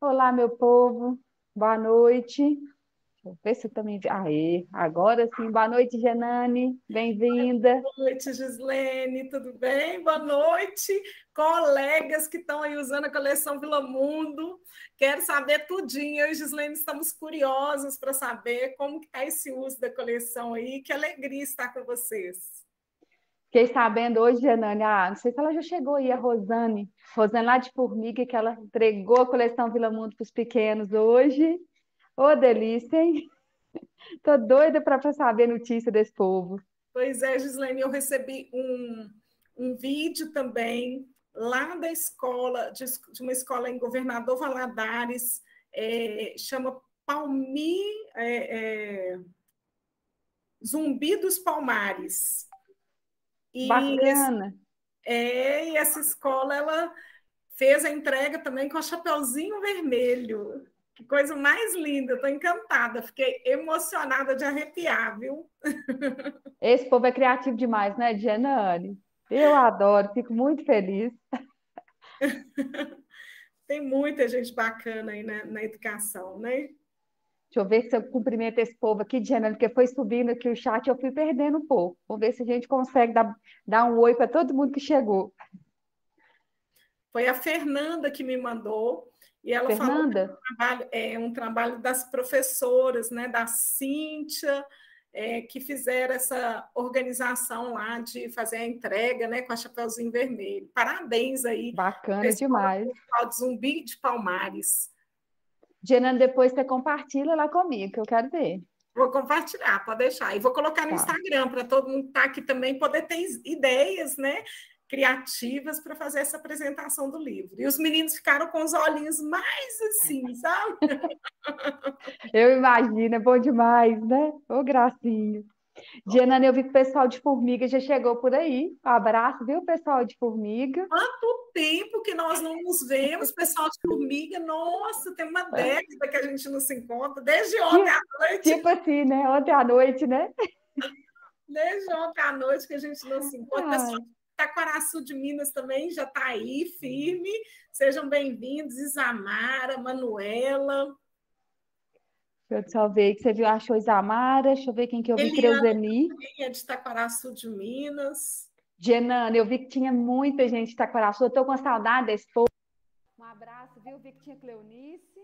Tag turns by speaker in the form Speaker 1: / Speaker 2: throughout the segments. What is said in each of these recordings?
Speaker 1: Olá, meu povo. Boa noite. Deixa eu ver se eu também. Aê, agora sim. Boa noite, Genane. Bem-vinda.
Speaker 2: Boa noite, Gislene, tudo bem? Boa noite, colegas que estão aí usando a coleção Vila Mundo. Quero saber tudinho. Eu e Gislene estamos curiosos para saber como está esse uso da coleção aí. Que alegria estar com vocês.
Speaker 1: Fiquei sabendo hoje, Genane. Não sei se ela já chegou aí, a Rosane. Rosane lá de Formiga, que ela entregou a coleção Vila Mundo para os pequenos hoje. Ô, delícia, hein? Tô doida para saber notícia desse povo.
Speaker 2: Pois é, Gislene, eu recebi um vídeo também lá da escola, de uma escola em Governador Valadares, chama Palmi, é, é, Zumbi dos Palmares. E,
Speaker 1: Bacana.
Speaker 2: e essa escola ela fez a entrega também com o Chapeuzinho Vermelho. Que coisa mais linda, estou encantada, fiquei emocionada de arrepiar, viu?
Speaker 1: Esse povo é criativo demais, né, Genane? Eu adoro, fico muito feliz.
Speaker 2: Tem muita gente bacana aí na educação, né?
Speaker 1: Deixa eu ver se eu cumprimento esse povo aqui, Diana, porque foi subindo aqui o chat, eu fui perdendo um pouco. Vamos ver se a gente consegue dar um oi para todo mundo que chegou.
Speaker 2: Foi a Fernanda que me mandou, e ela falou que
Speaker 1: Fernanda?
Speaker 2: é um trabalho das professoras, né, da Cíntia, que fizeram essa organização lá de fazer a entrega, né, com a Chapeuzinho Vermelho. Parabéns aí para a
Speaker 1: Bacana
Speaker 2: Escola
Speaker 1: demais.
Speaker 2: Municipal de Zumbi de Palmares.
Speaker 1: Diana, depois você compartilha lá comigo, que eu quero ver.
Speaker 2: Vou compartilhar, pode deixar. E vou colocar no
Speaker 1: Tá.
Speaker 2: Instagram para todo mundo que está aqui também poder ter ideias, né? Criativas para fazer essa apresentação do livro. E os meninos ficaram com os olhinhos mais assim, sabe?
Speaker 1: Eu imagino, é bom demais, né? Ô, gracinha. Diana, eu vi que o pessoal de Formiga já chegou por aí. Um abraço, viu, pessoal de Formiga?
Speaker 2: Quanto tempo que nós não nos vemos, pessoal de Formiga? Nossa, tem uma década que a gente não se encontra, desde ontem
Speaker 1: Tipo,
Speaker 2: à noite.
Speaker 1: tipo assim, né? Ontem à noite, né?
Speaker 2: Desde ontem à noite que a gente não se encontra. O pessoal
Speaker 1: Ai.
Speaker 2: de Itaquaraçu de Minas também já está aí, firme. Sejam bem-vindos, Isamara, Manuela.
Speaker 1: Deixa eu só ver que você viu, achou Isamara, deixa eu ver quem que eu vi,
Speaker 2: Eliana
Speaker 1: Creuzeni.
Speaker 2: também é de Itaquaraçu de Minas.
Speaker 1: Genana, eu vi que tinha muita gente de Itacoraçu, eu tô com saudade desse povo. Um abraço, viu? Vi que tinha Cleonice.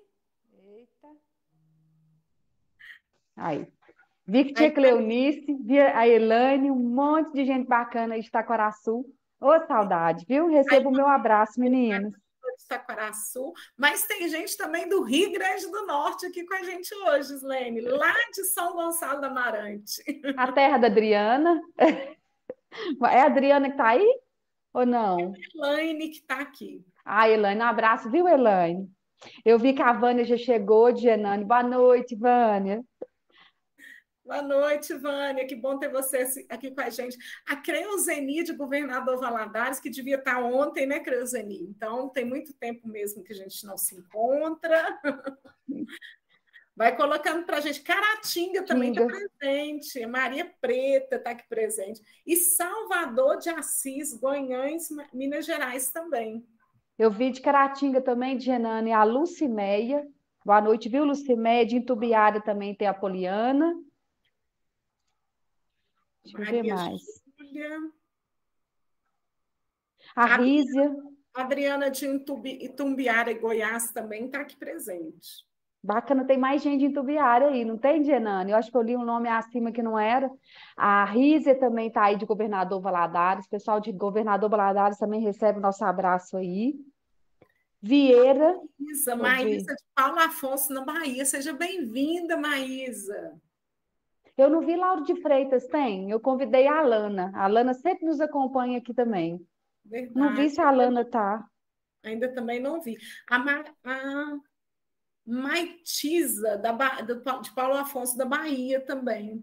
Speaker 1: Eita. Aí. Vi que tinha
Speaker 2: Aí,
Speaker 1: Cleonice, vi a Elaine, um monte de gente bacana aí de Itacoraçu. Ô, saudade, viu?
Speaker 2: aí
Speaker 1: Receba o meu abraço, meninos.
Speaker 2: de Itaquaraçu, mas tem gente também do Rio Grande do Norte aqui com a gente hoje, Slene, lá de São Gonçalo da Amarante.
Speaker 1: A terra da Adriana. É a Adriana que tá aí ou não?
Speaker 2: Elaine que está aqui.
Speaker 1: Ah, Elaine, um abraço, viu, Elaine? Eu vi que a Vânia já chegou, Genane. Boa noite, Vânia.
Speaker 2: Boa noite, Vânia. Que bom ter você aqui com a gente. A Creuzeni de Governador Valadares, que devia estar ontem, né, Creuzeni? Então, tem muito tempo mesmo que a gente não se encontra. Vai colocando para a gente. Caratinga também está
Speaker 1: Tinga.
Speaker 2: presente. Maria Preta está aqui presente. E Salvador de Assis, Goiães, Minas Gerais também.
Speaker 1: Eu vi de Caratinga também, de Genane, a Lucimeia. Boa noite, viu, Lucimeia? De Intubiara também tem a Poliana. Deixa eu ver
Speaker 2: Maria
Speaker 1: mais.
Speaker 2: Júlia.
Speaker 1: A
Speaker 2: A
Speaker 1: Rízia.
Speaker 2: Adriana de Itumbiara e Goiás também está aqui presente.
Speaker 1: Bacana, tem mais gente de Intubiara aí, não tem, Genane? Eu acho que eu li um nome acima que não era. A Rízia também está aí de Governador Valadares. O pessoal de Governador Valadares também recebe o nosso abraço aí. Vieira. Deixa eu ver.
Speaker 2: Maísa de Paulo Afonso, na Bahia. Seja bem-vinda, Maísa.
Speaker 1: Eu não vi Lauro de Freitas, tem? Eu convidei a Alana. A Alana sempre nos acompanha aqui também. Não vi
Speaker 2: Verdade,
Speaker 1: se a Alana tá.
Speaker 2: ainda também não vi. A Maitiza, de Paulo Afonso, da Bahia também.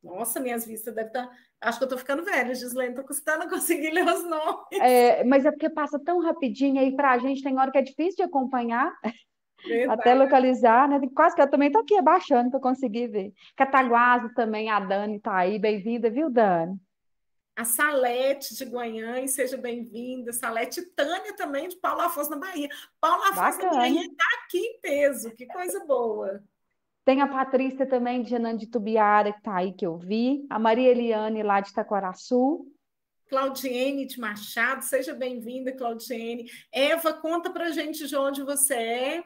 Speaker 2: Nossa, minhas vistas devem estar. Acho que eu estou ficando velha, Gislaine, estou custando a conseguir ler os nomes.
Speaker 1: É, mas é porque passa tão rapidinho aí pra gente, tem hora que é difícil de acompanhar, até
Speaker 2: Verdade.
Speaker 1: localizar, né? Quase que eu também tô aqui abaixando para conseguir ver. Cataguases também, a Dani tá aí, bem-vinda, viu, Dani?
Speaker 2: A Salete de Guanhães, seja bem-vinda. Salete Tânia também, de Paulo Afonso, na Bahia. Paulo Afonso, na
Speaker 1: Bacana.
Speaker 2: Bahia, está aqui em peso, que coisa boa.
Speaker 1: Tem a Patrícia também, de Janane de Tubiara, que está aí, que eu vi. A Maria Eliane, lá de Itacoraçu.
Speaker 2: Claudiene de Machado, seja bem-vinda, Claudiene. Eva, conta pra gente de onde você é.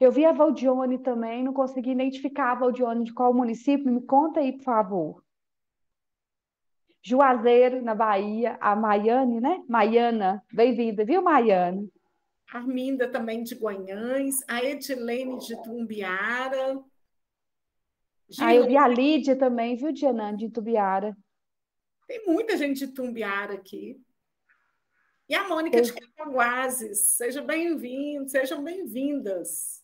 Speaker 1: Eu vi a Valdione também, não consegui identificar a Valdione de qual município. Me conta aí, por favor. Juazeiro, na Bahia. A Maiane, né? Maiana, bem-vinda, viu, Maiana?
Speaker 2: Arminda também de Guanhães, a Edilene de Tumbiara,
Speaker 1: Ah, eu vi a
Speaker 2: Gilene,
Speaker 1: Lídia também, viu, Janane de Tubiara.
Speaker 2: tem muita gente de Tumbiara aqui. E a Mônica de
Speaker 1: Tem,
Speaker 2: Cataguases, seja bem-vindo, sejam bem-vindas.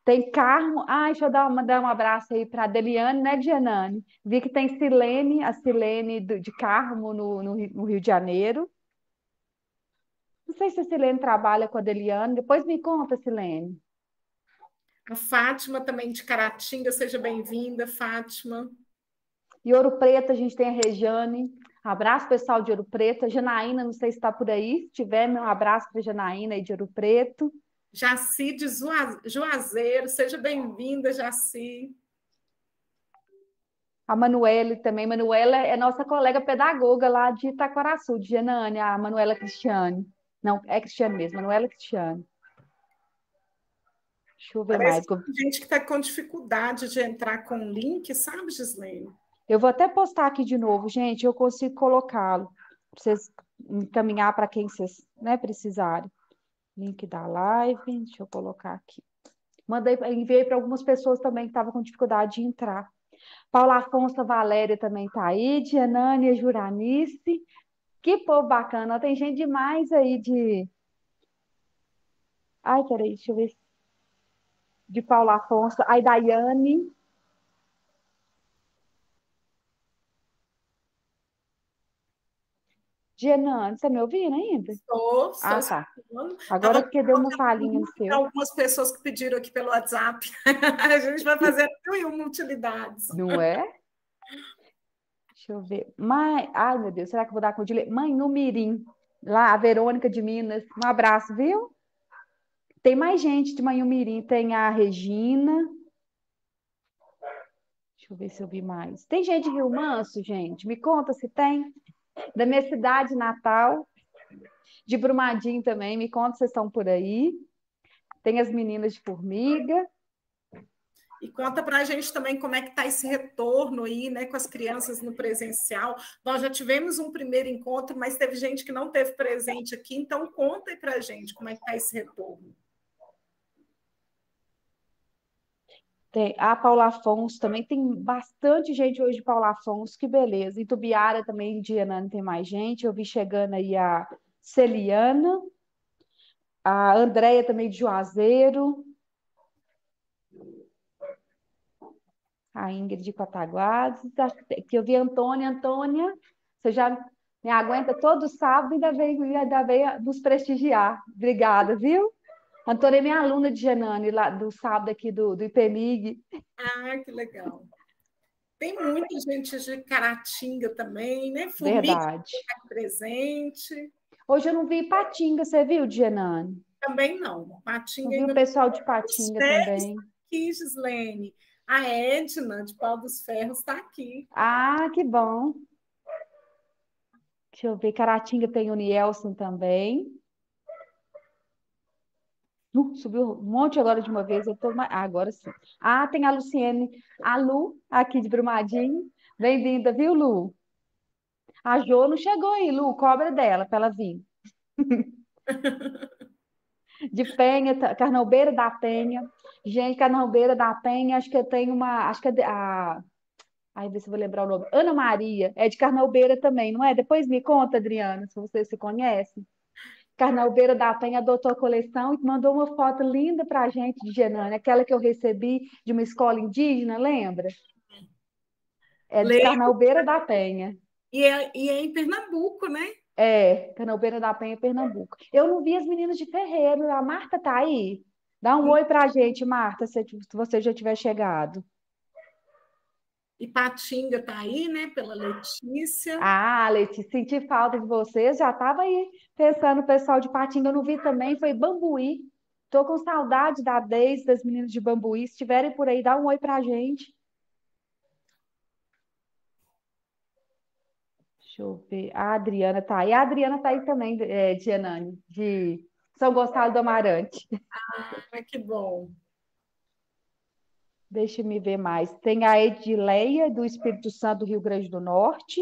Speaker 1: tem Carmo. Ah, deixa eu dar um abraço aí para a Deliane, né, Janane? Vi que tem Silene, a Silene de Carmo, no Rio de Janeiro. Não sei se a Silene trabalha com a Deliane. Depois me conta, Silene.
Speaker 2: A Fátima também de Caratinga, seja bem-vinda, Fátima.
Speaker 1: E Ouro Preto, a gente tem a Rejane. Abraço, pessoal de Ouro Preto. A Janaína, não sei se está por aí. Se tiver, um abraço para a Janaína aí de Ouro Preto.
Speaker 2: Jaci de Juazeiro, seja bem-vinda, Jaci.
Speaker 1: A Manuele também. Manuela é nossa colega pedagoga lá de Itaquaraçu, de Genânia, a Manuela Cristiane. Não, é Cristiane mesmo, Manuela Cristiane. Deixa eu ver
Speaker 2: Parece
Speaker 1: mais.
Speaker 2: que tem gente que está com dificuldade de entrar com o link, sabe, Gislene?
Speaker 1: Eu vou até postar aqui de novo, gente. Eu consigo colocá-lo. Para vocês encaminhar para quem vocês, né, precisarem. Link da live. Deixa eu colocar aqui. Enviei para algumas pessoas também que estavam com dificuldade de entrar. Paula Afonso Valéria também está aí, Dianânia Juranice. Que povo bacana, tem gente demais aí de. Ai, peraí, deixa eu ver. De Paula Afonso. Ai, Daiane. Dianânia, você tá me ouvindo ainda?
Speaker 2: Estou
Speaker 1: Ah, tá.
Speaker 2: escutando.
Speaker 1: Agora
Speaker 2: Estava
Speaker 1: porque deu uma falhinha no seu.
Speaker 2: algumas pessoas que pediram aqui pelo WhatsApp. A gente vai fazer mil e uma utilidades.
Speaker 1: Não é? Deixa eu ver. Mãe, ai, meu Deus, será que eu vou dar com o Dile? Mãe, no Mirim. Lá, a Verônica de Minas. Um abraço, viu? Tem mais gente de Manhumirim. Tem a Regina. Deixa eu ver se eu vi mais. Tem gente de Rio Manso, gente? Me conta se tem. Da minha cidade natal. De Brumadinho também. Me conta se vocês estão por aí. Tem as meninas de Formiga.
Speaker 2: E conta para a gente também como é que está esse retorno aí, né, com as crianças no presencial. Nós já tivemos um primeiro encontro, mas teve gente que não teve presente aqui, então conta aí para a gente como é que está esse retorno.
Speaker 1: Tem a Paula Afonso também. Tem bastante gente hoje de Paula Afonso. Que beleza. Em Tubiara também, de Anane, tem mais gente. Eu vi chegando aí a Celiana. A Andréia também de Juazeiro. A Ingrid de Cataguases. Que eu vi a Antônia. Antônia, você já me aguenta todo sábado e ainda veio nos prestigiar. Obrigada, viu? Antônia é minha aluna de Genane, lá do sábado aqui do IPEMIG.
Speaker 2: Ah, que legal. Tem muita gente de Caratinga também, né? Formiga
Speaker 1: Verdade.
Speaker 2: está presente.
Speaker 1: Hoje eu não vi Patinga, você viu, Genane?
Speaker 2: Também não.
Speaker 1: Não
Speaker 2: Patinga
Speaker 1: vi o
Speaker 2: ainda
Speaker 1: pessoal de
Speaker 2: não. Os
Speaker 1: Patinga
Speaker 2: Ferros
Speaker 1: também.
Speaker 2: está aqui, Gislene. A Edna, de Pau dos Ferros, está aqui.
Speaker 1: Ah, que bom. Deixa eu ver, Caratinga tem o Nielson também. Subiu um monte agora de uma vez. agora sim. Ah, tem a Luciene, a Lu, aqui de Brumadinho. Bem-vinda, viu, Lu? A Jo não chegou aí, Lu, cobra dela para ela vir. De Penha, Carnalbeira da Penha. Gente, Carnalbeira da Penha, acho que eu tenho uma. Acho que a. Ai, vê se eu vou lembrar o nome. Ana Maria, é de Carnalbeira também, não é? Depois me conta, Adriana, se você se conhece. Carnalbeira da Penha adotou a coleção e mandou uma foto linda para a gente de Genânia, aquela que eu recebi de uma escola indígena, lembra? É de
Speaker 2: Lembro.
Speaker 1: Carnalbeira da Penha.
Speaker 2: E é em Pernambuco, né?
Speaker 1: É, Carnalbeira da Penha, Pernambuco. Eu não vi as meninas de Ferreiro, a Marta tá aí? Dá um oi pra gente, Marta, se você já tiver chegado.
Speaker 2: Ipatinga está aí, né? Pela Letícia.
Speaker 1: Ah, Letícia, senti falta de vocês. Já estava aí pensando, o pessoal de Patinga, eu não vi também, foi Bambuí. Tô com saudade da Deise, das meninas de Bambuí. Se estiverem por aí, dá um oi pra gente. Deixa eu ver. A Adriana tá aí. A Adriana tá aí também, de Enane, de São Gonçalo do Amarante.
Speaker 2: Ah, que bom.
Speaker 1: Deixa eu me ver mais. Tem a Edileia, do Espírito Santo do Rio Grande do Norte.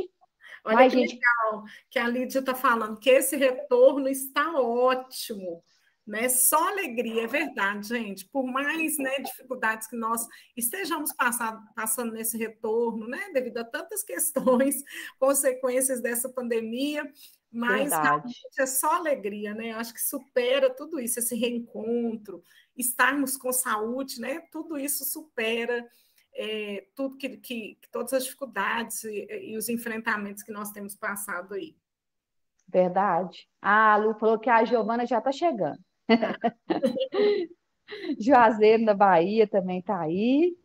Speaker 2: Olha
Speaker 1: Mais
Speaker 2: que
Speaker 1: gente.
Speaker 2: legal que a Lídia está falando, que esse retorno está ótimo, né? Só alegria, é verdade, gente. Por mais, né, dificuldades que nós estejamos passando nesse retorno, né, devido a tantas questões, consequências dessa pandemia, mas
Speaker 1: Verdade.
Speaker 2: realmente é só alegria, né? Eu acho que supera tudo isso, esse reencontro, estarmos com saúde, né? Tudo isso supera tudo que todas as dificuldades e os enfrentamentos que nós temos passado aí.
Speaker 1: Verdade. Ah, a Lu falou que a Giovana já está chegando.
Speaker 2: Tá.
Speaker 1: Juazeiro, na Bahia, também tá aí.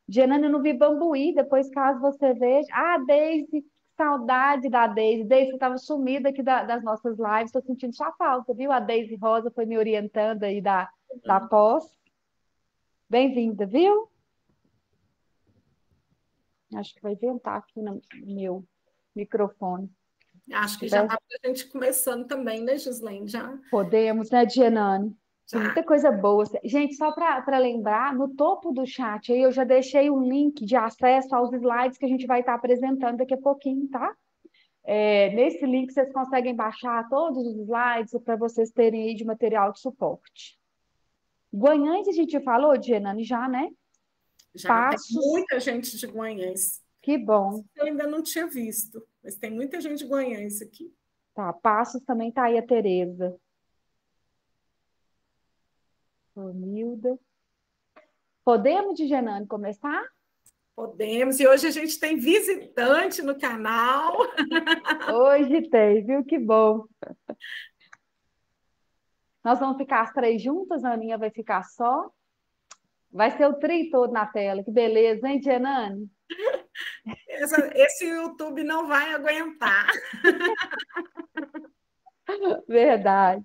Speaker 1: Genana, eu não vi Bambuí, depois caso você veja. Ah, Deise, saudade da Deise. Deise, você estava sumida aqui das nossas lives, estou sentindo sua falta, viu? A Deise Rosa foi me orientando aí da pós. Bem-vinda, viu? Acho que vai ventar aqui no meu microfone.
Speaker 2: Acho que já
Speaker 1: Tiver-
Speaker 2: está para a gente começando também, né, Gislaine? Já,
Speaker 1: Podemos, né, Genane? Tem
Speaker 2: já.
Speaker 1: muita coisa boa. Gente, só para lembrar, no topo do chat aí eu já deixei um link de acesso aos slides que a gente vai estar apresentando daqui a pouquinho, tá? Nesse link vocês conseguem baixar todos os slides para vocês terem aí de material de suporte. Guanhães a gente falou, Genane, já, né?
Speaker 2: Já tem
Speaker 1: Passos,
Speaker 2: muita gente de Guanhães.
Speaker 1: que bom.
Speaker 2: Eu ainda não tinha visto, mas tem muita gente de Guanhães aqui.
Speaker 1: Tá, Passos também tá aí a Tereza. Romilda. Podemos, de Genane, começar?
Speaker 2: Podemos, e hoje a gente tem visitante no canal.
Speaker 1: Hoje tem, viu? Que bom. Nós vamos ficar as três juntas, a Aninha vai ficar só. Vai ser o tri todo na tela. Que beleza, hein, Genane?
Speaker 2: Esse YouTube não vai aguentar.
Speaker 1: Verdade.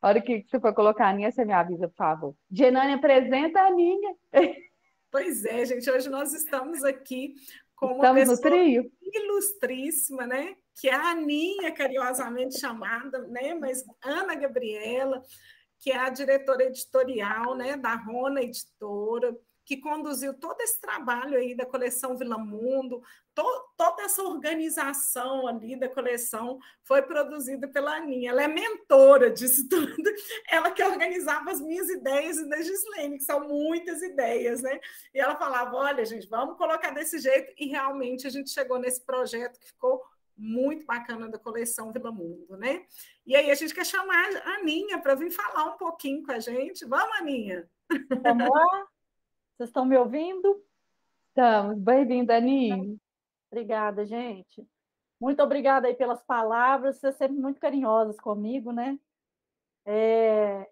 Speaker 1: A hora que você for colocar a Aninha, você me avisa, por favor. Genane, apresenta a Aninha.
Speaker 2: Pois é, gente, hoje nós estamos aqui com uma
Speaker 1: Estamos no
Speaker 2: pessoa
Speaker 1: trio?
Speaker 2: ilustríssima, né? Que é a Aninha, carinhosamente chamada, né? Mas Ana Gabriela, que é a diretora editorial, né, da Rona Editora, que conduziu todo esse trabalho aí da coleção Vila Mundo, toda essa organização ali da coleção foi produzida pela Aninha. Ela é mentora disso tudo, ela que organizava as minhas ideias e da Gislaine, que são muitas ideias, né? E ela falava, olha, gente, vamos colocar desse jeito, e realmente a gente chegou nesse projeto que ficou muito bacana da coleção Vila Mundo, né? E aí a gente quer chamar a Aninha para vir falar um pouquinho com a gente. Vamos, Aninha?
Speaker 3: Vamos lá? Vocês estão me ouvindo?
Speaker 1: Estamos. Bem-vinda, Aninha.
Speaker 3: Obrigada, gente. Muito obrigada aí pelas palavras, vocês sempre muito carinhosas comigo, né?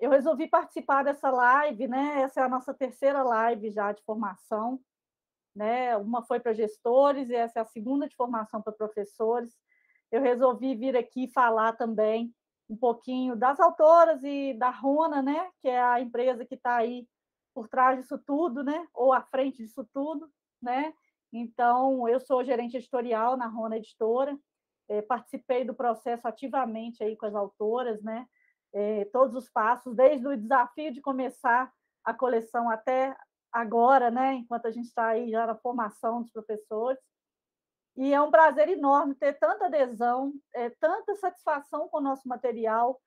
Speaker 3: Eu resolvi participar dessa live, né? Essa é a nossa terceira live já de formação, né? Uma foi para gestores e essa é a segunda de formação para professores. Eu resolvi vir aqui falar também um pouquinho das autoras e da Rona, né? Que é a empresa que está aí por trás disso tudo, né? Ou à frente disso tudo, né? Então, eu sou gerente editorial na Rona Editora, participei do processo ativamente aí com as autoras, né? Todos os passos, desde o desafio de começar a coleção até agora, né? Enquanto a gente está aí já na formação dos professores. E é um prazer enorme ter tanta adesão, tanta satisfação com o nosso material.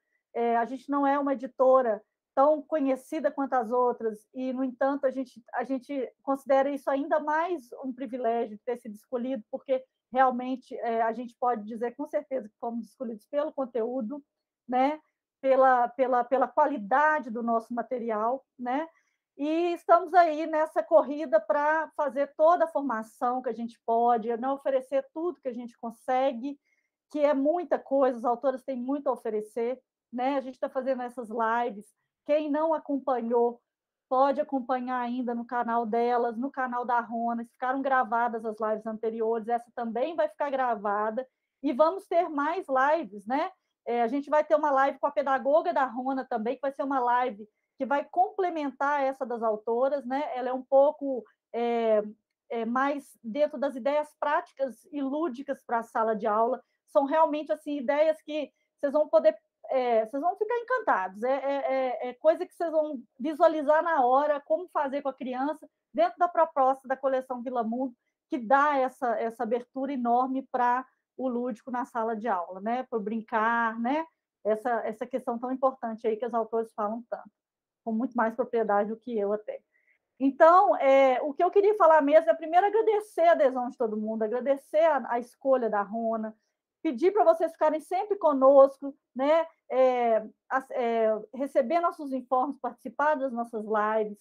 Speaker 3: A gente não é uma editora tão conhecida quanto as outras, e, no entanto, a gente considera isso ainda mais um privilégio de ter sido escolhido, porque realmente a gente pode dizer com certeza que fomos escolhidos pelo conteúdo, né? pela qualidade do nosso material, né? E estamos aí nessa corrida para fazer toda a formação que a gente pode, né? Oferecer tudo que a gente consegue, que é muita coisa, os autores têm muito a oferecer, né? A gente está fazendo essas lives. Quem não acompanhou pode acompanhar ainda no canal delas, no canal da Rona, ficaram gravadas as lives anteriores, essa também vai ficar gravada, e vamos ter mais lives, né? A gente vai ter uma live com a pedagoga da Rona também, que vai ser uma live que vai complementar essa das autoras, né? Ela é um pouco mais dentro das ideias práticas e lúdicas para a sala de aula, são realmente assim ideias que vocês vão poder vocês vão ficar encantados. É coisa que vocês vão visualizar na hora, como fazer com a criança, dentro da proposta da coleção Vila Mundo, que dá essa abertura enorme para o lúdico na sala de aula, né? Para brincar, né? Essa questão tão importante aí que os autores falam tanto, com muito mais propriedade do que eu até. Então, o que eu queria falar mesmo é, primeiro, agradecer a adesão de todo mundo, agradecer a escolha da Rona, pedir para vocês ficarem sempre conosco, né? Receber nossos informes, participar das nossas lives,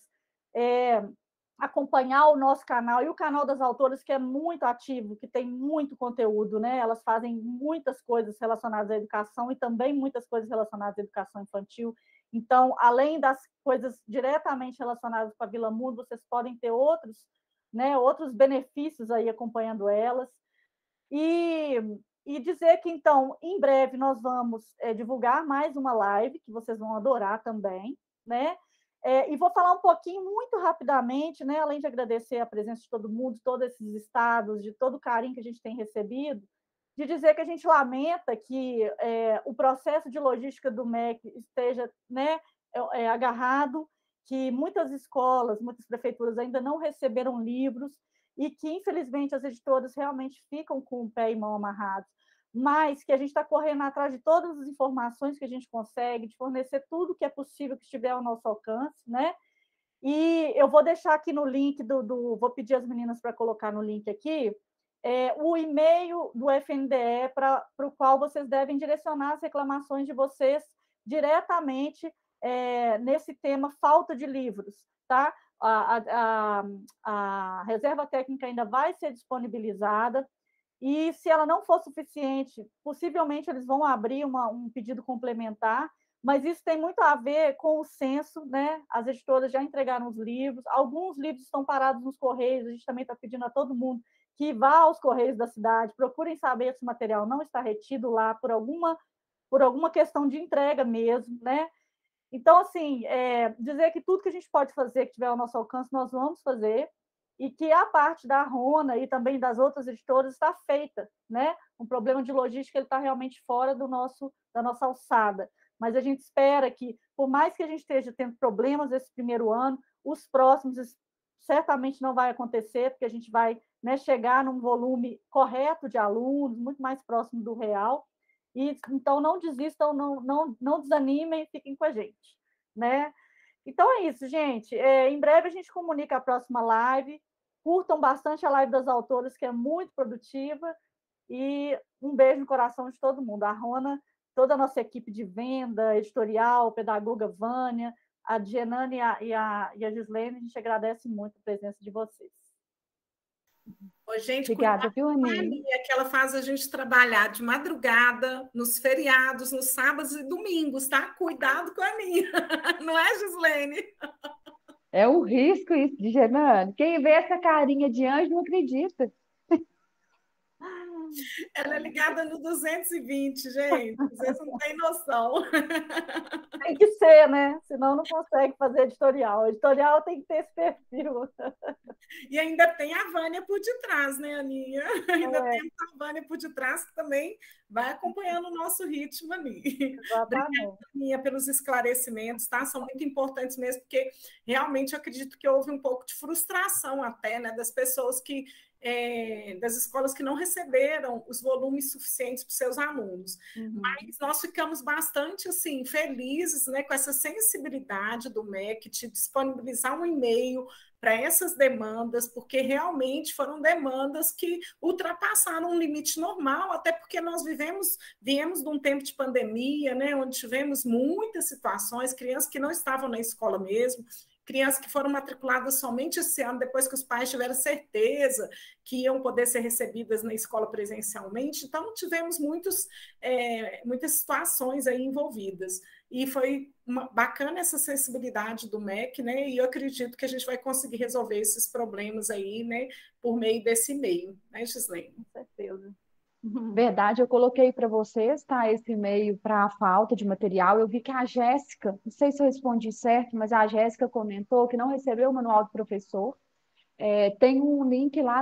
Speaker 3: acompanhar o nosso canal e o canal das autoras, que é muito ativo, que tem muito conteúdo, né? Elas fazem muitas coisas relacionadas à educação e também muitas coisas relacionadas à educação infantil. Então, além das coisas diretamente relacionadas com a Vila Mundo, vocês podem ter outros, né, outros benefícios aí acompanhando elas. E dizer que, então, em breve nós vamos divulgar mais uma live, que vocês vão adorar também, né? E vou falar um pouquinho, muito rapidamente, né, além de agradecer a presença de todo mundo, de todos esses estados, de todo o carinho que a gente tem recebido, de dizer que a gente lamenta que o processo de logística do MEC esteja, né, agarrado, que muitas escolas, muitas prefeituras ainda não receberam livros e que, infelizmente, as editoras realmente ficam com o pé e mão amarrados, mas que a gente está correndo atrás de todas as informações que a gente consegue, de fornecer tudo que é possível que estiver ao nosso alcance, né? E eu vou deixar aqui no link vou pedir às meninas para colocar no link aqui, o e-mail do FNDE para o qual vocês devem direcionar as reclamações de vocês diretamente nesse tema falta de livros, tá? A reserva técnica ainda vai ser disponibilizada, e se ela não for suficiente, possivelmente eles vão abrir um pedido complementar, mas isso tem muito a ver com o censo, né? As editoras já entregaram os livros, alguns livros estão parados nos Correios, a gente também está pedindo a todo mundo que vá aos Correios da cidade, procurem saber se o material não está retido lá por alguma questão de entrega mesmo, né? Então, assim, dizer que tudo que a gente pode fazer, que tiver ao nosso alcance, nós vamos fazer, e que a parte da Rona e também das outras editoras está feita, né? Um problema de logística ele está realmente fora da nossa alçada. Mas a gente espera que, por mais que a gente esteja tendo problemas esse primeiro ano, os próximos certamente não vai acontecer, porque a gente vai, né, chegar num volume correto de alunos, muito mais próximo do real. E então não desistam, não desanimem, fiquem com a gente, né? Então é isso, gente. Em breve a gente comunica a próxima live. Curtam bastante a live das autoras, que é muito produtiva. E um beijo no coração de todo mundo. A Rona, toda a nossa equipe de venda, editorial, pedagoga Vânia, a Genane e a Gislene, a gente agradece muito a presença de vocês.
Speaker 2: Ô, gente,
Speaker 1: obrigada, viu, Aninha?
Speaker 2: Aninha, que ela faz a gente trabalhar de madrugada, nos feriados, nos sábados e domingos, tá? Cuidado com a Aninha, não é, Gislene?
Speaker 1: É um risco isso de Genane. Quem vê essa carinha de anjo não acredita.
Speaker 2: Ela é ligada no 220, gente. Vocês não têm noção.
Speaker 3: Tem que ser, né? Senão não consegue fazer editorial. Editorial tem que ter esse perfil.
Speaker 2: E ainda tem a Vânia por detrás, né, Aninha? Ainda tem a Vânia por detrás, que também vai acompanhando o nosso ritmo ali. Obrigada, Aninha, pelos esclarecimentos, tá? São muito importantes mesmo, porque realmente eu acredito que houve um pouco de frustração até, né, das pessoas das escolas que não receberam os volumes suficientes para os seus alunos. Mas nós ficamos bastante assim, felizes, né, com essa sensibilidade do MEC de disponibilizar um e-mail para essas demandas, porque realmente foram demandas que ultrapassaram um limite normal, até porque nós viemos de um tempo de pandemia, né, onde tivemos muitas situações, crianças que não estavam na escola mesmo, crianças que foram matriculadas somente esse ano, depois que os pais tiveram certeza que iam poder ser recebidas na escola presencialmente. Então, tivemos muitas situações aí envolvidas. E foi bacana essa sensibilidade do MEC, né? E eu acredito que a gente vai conseguir resolver esses problemas aí, né? Por meio desse e-mail, né, Gislene?
Speaker 3: Com certeza.
Speaker 1: Verdade, eu coloquei para vocês, tá? Esse e-mail para a falta de material. Eu vi que a Jéssica, não sei se eu respondi certo, mas a Jéssica comentou que não recebeu o manual do professor. Tem um link lá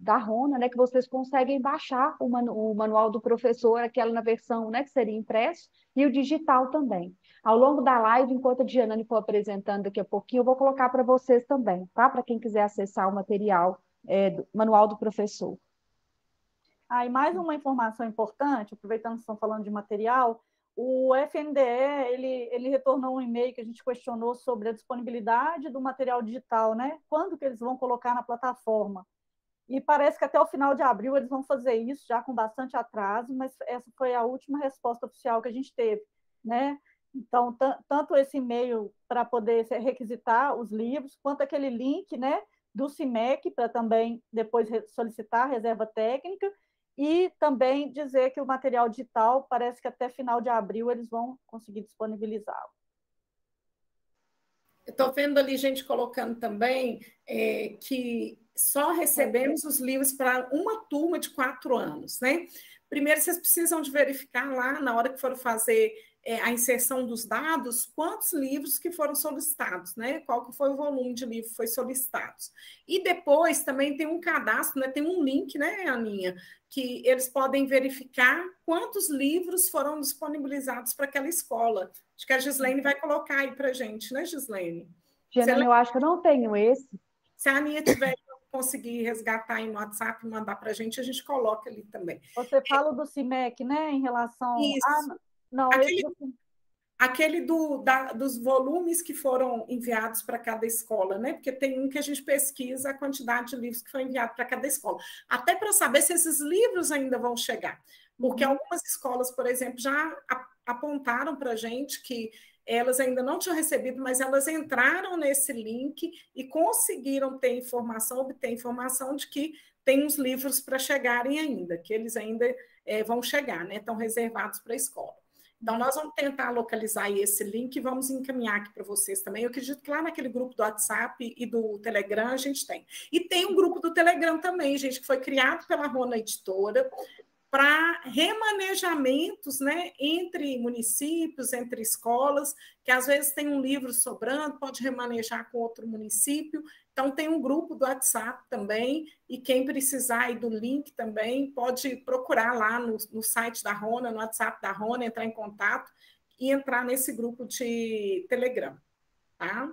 Speaker 1: da Rona, né, que vocês conseguem baixar o manual do professor, aquela na versão, né, que seria impresso, e o digital também. Ao longo da live, enquanto a Dianane for apresentando daqui a pouquinho, eu vou colocar para vocês também, tá? Para quem quiser acessar o material, do manual do professor.
Speaker 3: E mais uma informação importante, aproveitando que estão falando de material, o FNDE, ele retornou um e-mail que a gente questionou sobre a disponibilidade do material digital, né? Quando que eles vão colocar na plataforma? E parece que até o final de abril eles vão fazer isso, já com bastante atraso, mas essa foi a última resposta oficial que a gente teve, né? Então, tanto esse e-mail para poder requisitar os livros, quanto aquele link, né, do CIMEC para também depois solicitar a reserva técnica, e também dizer que o material digital parece que até final de abril eles vão conseguir disponibilizá-lo.
Speaker 2: Estou vendo ali gente colocando também que só recebemos os livros para uma turma de 4 anos, né? Primeiro, vocês precisam de verificar lá, na hora que for fazer a inserção dos dados, quantos livros que foram solicitados, né? Qual que foi o volume de livros que foi solicitados. E depois também tem um cadastro, né? Tem um link, né, Aninha, que eles podem verificar quantos livros foram disponibilizados para aquela escola. Acho que a Gislene vai colocar aí para a gente, né, Gislene?
Speaker 1: Janane, eu acho que eu não tenho esse.
Speaker 2: Se a Aninha tiver conseguir resgatar aí no WhatsApp e mandar para a gente coloca ali também.
Speaker 3: Você fala do CIMEC, né, em relação...
Speaker 2: Isso.
Speaker 3: Não,
Speaker 2: aquele dos volumes que foram enviados para cada escola, né? Porque tem um que a gente pesquisa a quantidade de livros que foi enviado para cada escola, até para saber se esses livros ainda vão chegar. Porque algumas escolas, por exemplo, já apontaram para a gente que elas ainda não tinham recebido, mas elas entraram nesse link e conseguiram obter informação de que tem uns livros para chegarem ainda, que eles ainda vão chegar, né? Estão reservados para a escola. Então, nós vamos tentar localizar aí esse link e vamos encaminhar aqui para vocês também. Eu acredito que lá naquele grupo do WhatsApp e do Telegram a gente tem. E tem um grupo do Telegram também, gente, que foi criado pela Rona Editora para remanejamentos, né, entre municípios, entre escolas, que às vezes tem um livro sobrando, pode remanejar com outro município. Então, tem um grupo do WhatsApp também, e quem precisar aí do link também, pode procurar lá no site da Rona, no WhatsApp da Rona, entrar em contato e entrar nesse grupo de Telegram, tá?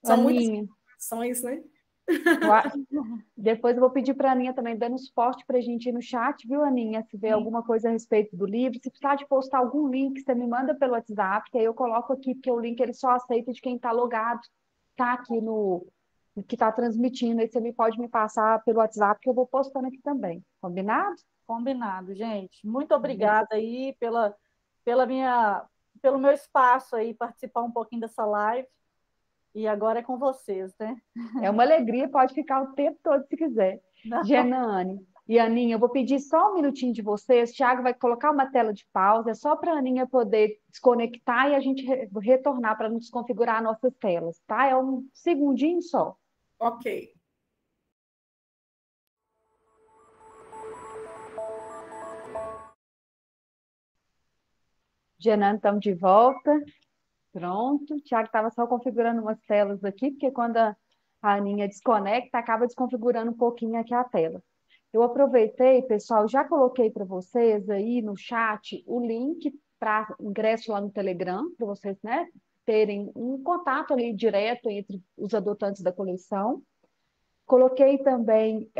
Speaker 2: São muitas informações, né?
Speaker 1: Depois eu vou pedir para a Aninha também dando suporte para a gente ir no chat, viu, Aninha? Se vê alguma coisa a respeito do livro, se precisar de postar algum link, você me manda pelo WhatsApp, que aí eu coloco aqui, porque o link ele só aceita de quem está logado, tá aqui que está transmitindo, aí você pode me passar pelo WhatsApp, que eu vou postando aqui também. Combinado?
Speaker 3: Combinado, gente. Muito obrigada aí pelo meu espaço aí, participar um pouquinho dessa live. E agora é com vocês, né?
Speaker 1: É uma alegria, pode ficar o tempo todo se quiser. Janane e Aninha, eu vou pedir só um minutinho de vocês. O Thiago vai colocar uma tela de pausa, é só para a Aninha poder desconectar e a gente retornar para nos configurar nossas telas, tá? É um segundinho só.
Speaker 2: Ok.
Speaker 1: Janane, estamos de volta. Pronto. O Thiago estava só configurando umas telas aqui, porque quando a Aninha desconecta, acaba desconfigurando um pouquinho aqui a tela. Eu aproveitei, pessoal, já coloquei para vocês aí no chat o link para ingresso lá no Telegram, para vocês, né, terem um contato ali direto entre os adotantes da coleção. Coloquei também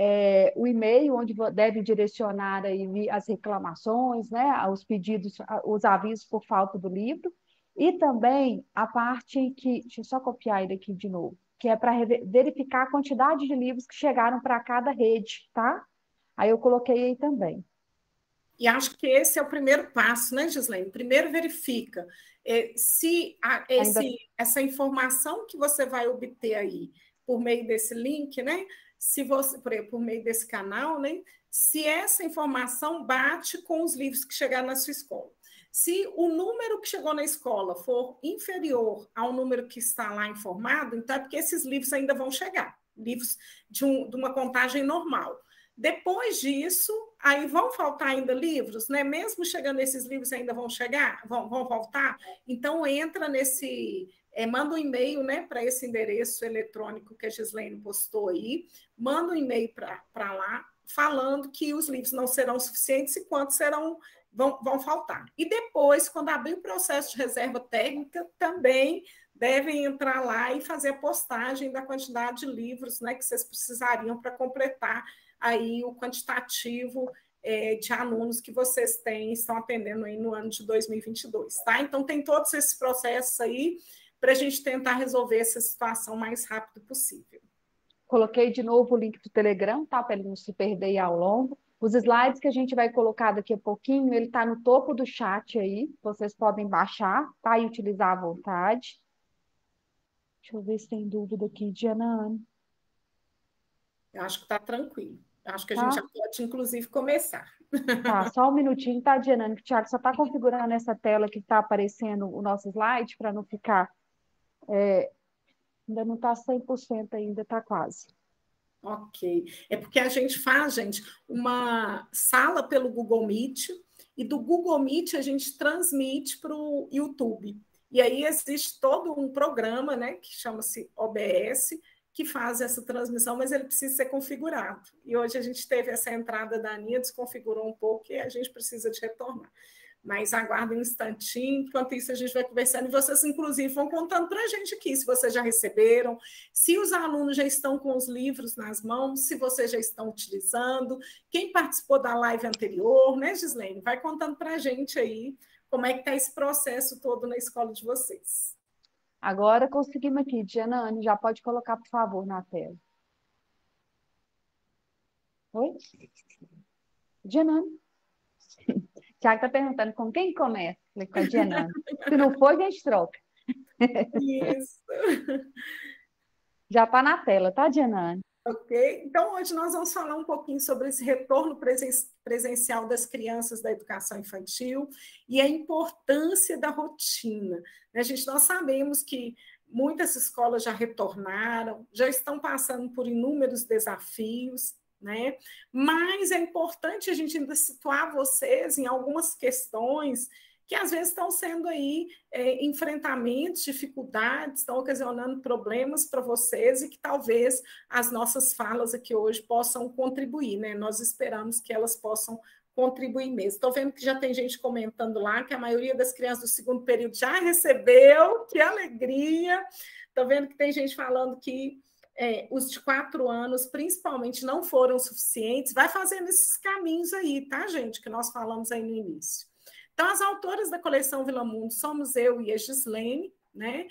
Speaker 1: o e-mail onde deve direcionar aí as reclamações, né, os pedidos, os avisos por falta do livro. E também a parte que, deixa eu só copiar ele aqui de novo, que é para verificar a quantidade de livros que chegaram para cada rede, tá? Aí eu coloquei aí também.
Speaker 2: E acho que esse é o primeiro passo, né, Gislene? Primeiro verifica se essa informação que você vai obter aí por meio desse link, né? Se você, por meio desse canal, né? Se essa informação bate com os livros que chegaram na sua escola. Se o número que chegou na escola for inferior ao número que está lá informado, então é porque esses livros ainda vão chegar, livros de uma contagem normal. Depois disso, aí vão faltar ainda livros, né? Mesmo chegando esses livros, ainda vão chegar, vão voltar. Então, entra nesse... manda um e-mail, né, para esse endereço eletrônico que a Gislaine postou aí, manda um e-mail para lá, falando que os livros não serão suficientes e quantos vão faltar. E depois, quando abrir o processo de reserva técnica, também devem entrar lá e fazer a postagem da quantidade de livros, né, que vocês precisariam para completar aí o quantitativo de alunos que vocês estão atendendo aí no ano de 2022, tá? Então, tem todos esses processos aí para a gente tentar resolver essa situação o mais rápido possível.
Speaker 1: Coloquei de novo o link do Telegram, tá? Para ele não se perder ao longo. Os slides que a gente vai colocar daqui a pouquinho, ele está no topo do chat aí, vocês podem baixar, tá? E utilizar à vontade. Deixa eu ver se tem dúvida aqui, Diana.
Speaker 2: Eu acho que está tranquilo. Eu acho que a
Speaker 1: Tá?
Speaker 2: gente já pode, inclusive, começar.
Speaker 1: Tá, só um minutinho, tá, Diana? Que o Thiago só está configurando essa tela que está aparecendo o nosso slide para não ficar... ainda não está 100% ainda, está quase.
Speaker 2: Ok. É porque a gente faz, gente, uma sala pelo Google Meet, e do Google Meet a gente transmite para o YouTube. E aí existe todo um programa, né, que chama-se OBS, que faz essa transmissão, mas ele precisa ser configurado. E hoje a gente teve essa entrada da Aninha, desconfigurou um pouco e a gente precisa de retornar. Mas aguardem um instantinho, enquanto isso a gente vai conversando, e vocês, inclusive, vão contando para a gente aqui, se vocês já receberam, se os alunos já estão com os livros nas mãos, se vocês já estão utilizando, quem participou da live anterior, né, Gislaine? Vai contando para a gente aí como é que está esse processo todo na escola de vocês.
Speaker 1: Agora conseguimos aqui, Diana, já pode colocar, por favor, na tela. Oi? Diana. Tiago está perguntando com quem começa? Falei, com a Diana. Se não for, a gente troca.
Speaker 2: Isso.
Speaker 1: Já está na tela, tá, Diana?
Speaker 2: Ok? Então, hoje nós vamos falar um pouquinho sobre esse retorno presencial das crianças da educação infantil e a importância da rotina. Nós sabemos que muitas escolas já retornaram, já estão passando por inúmeros desafios, né? Mas é importante a gente ainda situar vocês em algumas questões que às vezes estão sendo aí enfrentamentos, dificuldades, estão ocasionando problemas para vocês e que talvez as nossas falas aqui hoje possam contribuir, né? Nós esperamos que elas possam contribuir mesmo. Estou vendo que já tem gente comentando lá que a maioria das crianças do segundo período já recebeu, que alegria! Estou vendo que tem gente falando que os de 4 anos, principalmente, não foram suficientes. Vai fazendo esses caminhos aí, tá, gente? Que nós falamos aí no início. Então, as autoras da coleção Vila Mundo somos eu e a Gislaine, né?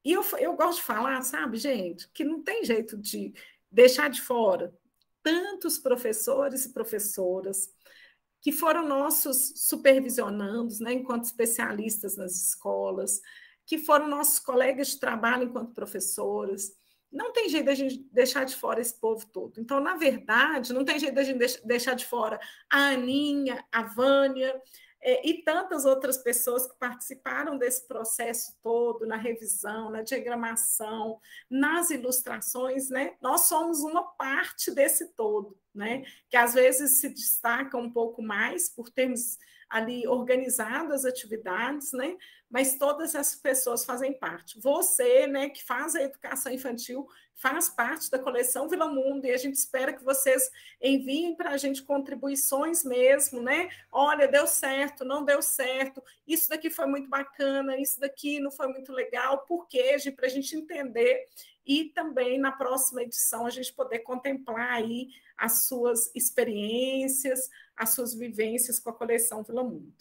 Speaker 2: Eu gosto de falar, sabe, gente, que não tem jeito de deixar de fora tantos professores e professoras que foram nossos supervisionandos, né, enquanto especialistas nas escolas, que foram nossos colegas de trabalho enquanto professoras. Não tem jeito da gente deixar de fora esse povo todo. Então, na verdade, não tem jeito da gente deixar de fora a Aninha, a Vânia e tantas outras pessoas que participaram desse processo todo, na revisão, na diagramação, nas ilustrações, né? Nós somos uma parte desse todo, né? Que às vezes se destaca um pouco mais por termos ali organizado as atividades, né? Mas todas essas pessoas fazem parte. Você, né, que faz a educação infantil, faz parte da coleção Vila Mundo, e a gente espera que vocês enviem para a gente contribuições mesmo, né? Olha, deu certo, não deu certo, isso daqui foi muito bacana, isso daqui não foi muito legal, por quê? Para a gente entender, e também na próxima edição a gente poder contemplar aí as suas experiências, as suas vivências com a coleção Vila Mundo.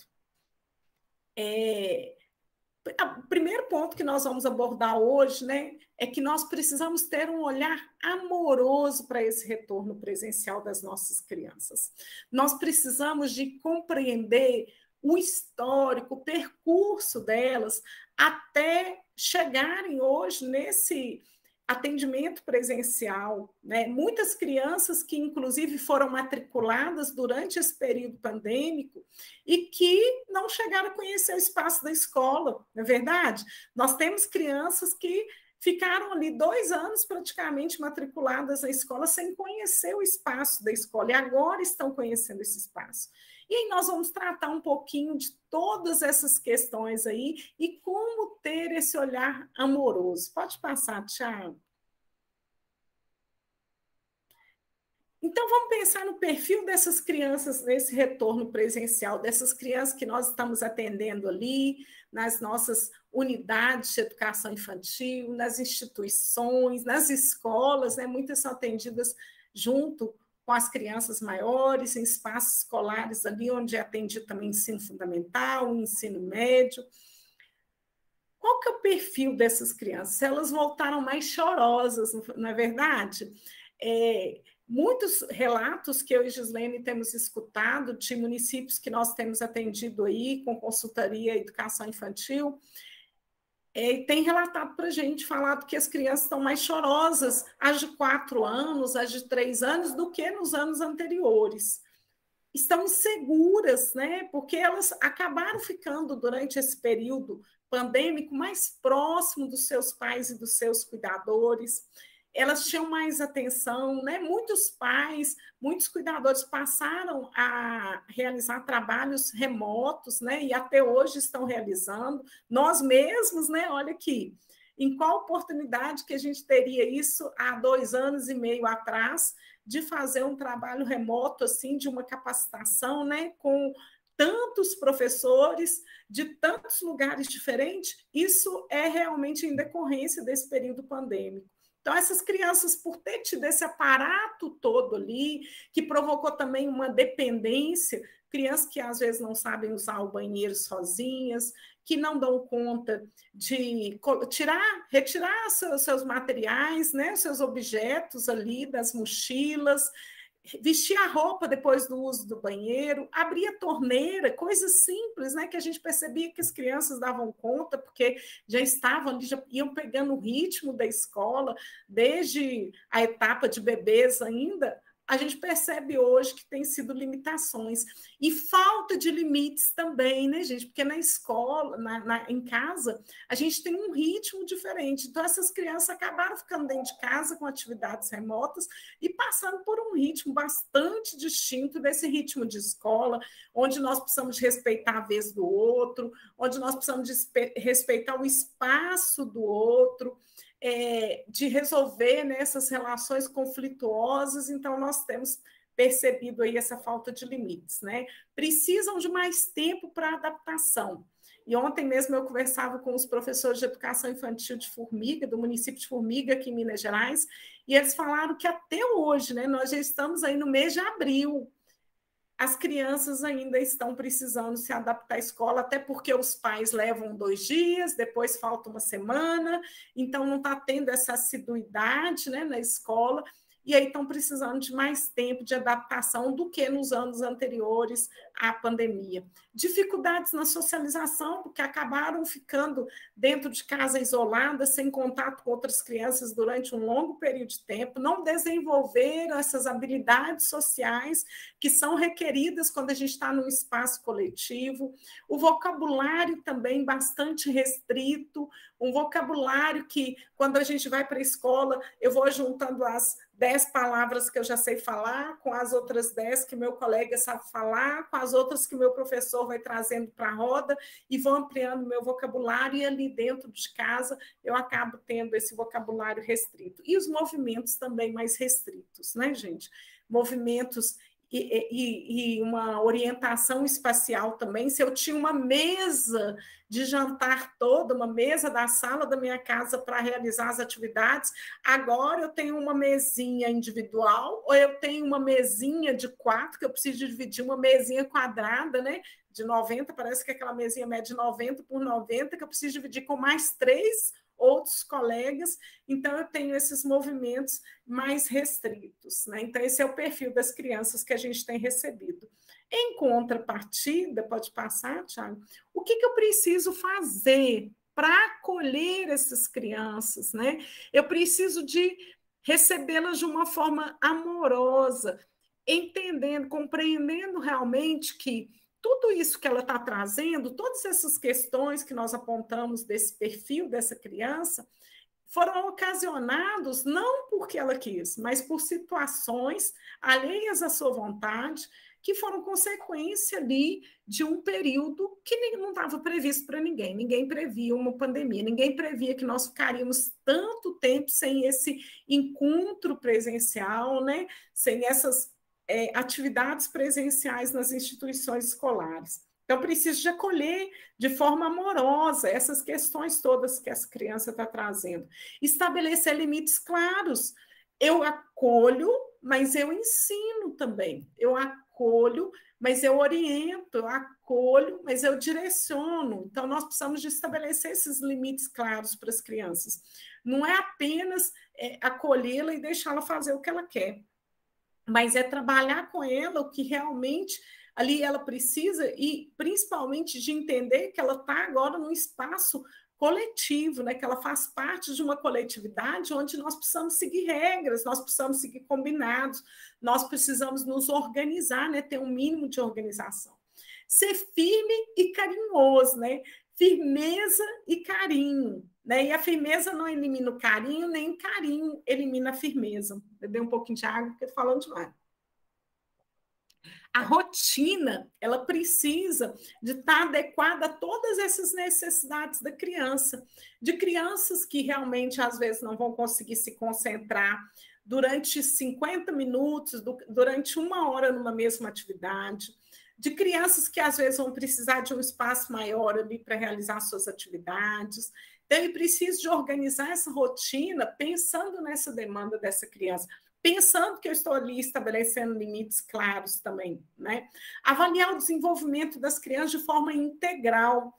Speaker 2: O primeiro ponto que nós vamos abordar hoje, né, é que nós precisamos ter um olhar amoroso para esse retorno presencial das nossas crianças. Nós precisamos de compreender o histórico, o percurso delas, até chegarem hoje atendimento presencial, né? Muitas crianças que, inclusive, foram matriculadas durante esse período pandêmico e que não chegaram a conhecer o espaço da escola, não é verdade? Nós temos crianças que ficaram ali 2 anos praticamente matriculadas na escola sem conhecer o espaço da escola e agora estão conhecendo esse espaço. E aí nós vamos tratar um pouquinho de todas essas questões aí e como ter esse olhar amoroso. Pode passar, Thiago. Então, vamos pensar no perfil dessas crianças nesse retorno presencial, dessas crianças que nós estamos atendendo ali, nas nossas unidades de educação infantil, nas instituições, nas escolas, né? Muitas são atendidas junto com as crianças maiores, em espaços escolares ali, onde é atendido também ensino fundamental, ensino médio. Qual que é o perfil dessas crianças? Elas voltaram mais chorosas, não é verdade? Muitos relatos que eu e Gislene temos escutado de municípios que nós temos atendido aí com consultoria e educação infantil, tem relatado para a gente, falado que as crianças estão mais chorosas às de 4 anos, às de 3 anos, do que nos anos anteriores. Estão inseguras, né? Porque elas acabaram ficando, durante esse período pandêmico, mais próximo dos seus pais e dos seus cuidadores. Elas tinham mais atenção, né? Muitos pais, muitos cuidadores passaram a realizar trabalhos remotos, né? E até hoje estão realizando. Nós mesmos, né? Olha aqui, em qual oportunidade que a gente teria isso há 2 anos e meio atrás, de fazer um trabalho remoto, assim, de uma capacitação, né? Com tantos professores de tantos lugares diferentes, isso é realmente em decorrência desse período pandêmico. Então, essas crianças, por ter tido esse aparato todo ali, que provocou também uma dependência, crianças que às vezes não sabem usar o banheiro sozinhas, que não dão conta de retirar seus materiais, né, seus objetos ali das mochilas, vestir a roupa depois do uso do banheiro, abrir a torneira, coisas simples, né, que a gente percebia que as crianças davam conta, porque já estavam ali, já iam pegando o ritmo da escola, desde a etapa de bebês ainda. A gente percebe hoje que tem sido limitações e falta de limites também, né, gente? Porque na escola, em casa, a gente tem um ritmo diferente. Então, essas crianças acabaram ficando dentro de casa com atividades remotas e passando por um ritmo bastante distinto desse ritmo de escola, onde nós precisamos de respeitar a vez do outro, onde nós precisamos de respeitar o espaço do outro. De resolver, né, essas relações conflituosas, então nós temos percebido aí essa falta de limites, né? Precisam de mais tempo para adaptação. E ontem mesmo eu conversava com os professores de educação infantil de Formiga, do município de Formiga, aqui em Minas Gerais, e eles falaram que até hoje, né, nós já estamos aí no mês de abril, as crianças ainda estão precisando se adaptar à escola, até porque os pais levam 2 dias, depois falta uma semana, então não está tendo essa assiduidade, né, na escola, e aí estão precisando de mais tempo de adaptação do que nos anos anteriores à pandemia. Dificuldades na socialização, porque acabaram ficando dentro de casa isoladas, sem contato com outras crianças durante um longo período de tempo, não desenvolveram essas habilidades sociais que são requeridas quando a gente está num espaço coletivo. O vocabulário também bastante restrito, um vocabulário que, quando a gente vai para a escola, eu vou juntando as 10 palavras que eu já sei falar, com as outras 10 que meu colega sabe falar, com as outras que meu professor vai trazendo para a roda, e vou ampliando meu vocabulário, e ali dentro de casa eu acabo tendo esse vocabulário restrito. E os movimentos também mais restritos, né, gente? Movimentos e uma orientação espacial também. Se eu tinha uma mesa de jantar toda, uma mesa da sala da minha casa para realizar as atividades, agora eu tenho uma mesinha individual, ou eu tenho uma mesinha de 4, que eu preciso dividir uma mesinha quadrada, né? De 90, parece que aquela mesinha mede 90 por 90, que eu preciso dividir com mais 3 outros colegas, então eu tenho esses movimentos mais restritos, né? Então, esse é o perfil das crianças que a gente tem recebido. Em contrapartida, pode passar, Thiago, o que eu preciso fazer para acolher essas crianças, né? Eu preciso de recebê-las de uma forma amorosa, entendendo, compreendendo realmente que tudo isso que ela está trazendo, todas essas questões que nós apontamos desse perfil dessa criança, foram ocasionados não porque ela quis, mas por situações alheias à sua vontade, que foram consequência ali de um período que não estava previsto para ninguém. Ninguém previa uma pandemia, ninguém previa que nós ficaríamos tanto tempo sem esse encontro presencial, né? Sem essas atividades presenciais nas instituições escolares. Então, preciso de acolher de forma amorosa essas questões todas que essa criança está trazendo. Estabelecer limites claros. Eu acolho, mas eu ensino também. Eu acolho, mas eu oriento. Eu acolho, mas eu direciono. Então, nós precisamos de estabelecer esses limites claros para as crianças. Não é apenas acolhê-la e deixá-la fazer o que ela quer, mas é trabalhar com ela o que realmente ali ela precisa e principalmente de entender que ela está agora num espaço coletivo, né? Que ela faz parte de uma coletividade onde nós precisamos seguir regras, nós precisamos seguir combinados, nós precisamos nos organizar, né? Ter um mínimo de organização. Ser firme e carinhoso, né? Firmeza e carinho, né? E a firmeza não elimina o carinho, nem o carinho elimina a firmeza. Eu dei um pouquinho de água porque estou falando demais. A rotina, ela precisa de estar adequada a todas essas necessidades da criança, de crianças que realmente, às vezes, não vão conseguir se concentrar durante 50 minutos, durante 1 hora numa mesma atividade, de crianças que, às vezes, vão precisar de um espaço maior ali para realizar suas atividades. Então, ele precisa de organizar essa rotina pensando nessa demanda dessa criança, pensando que eu estou ali estabelecendo limites claros também, né? Avaliar o desenvolvimento das crianças de forma integral,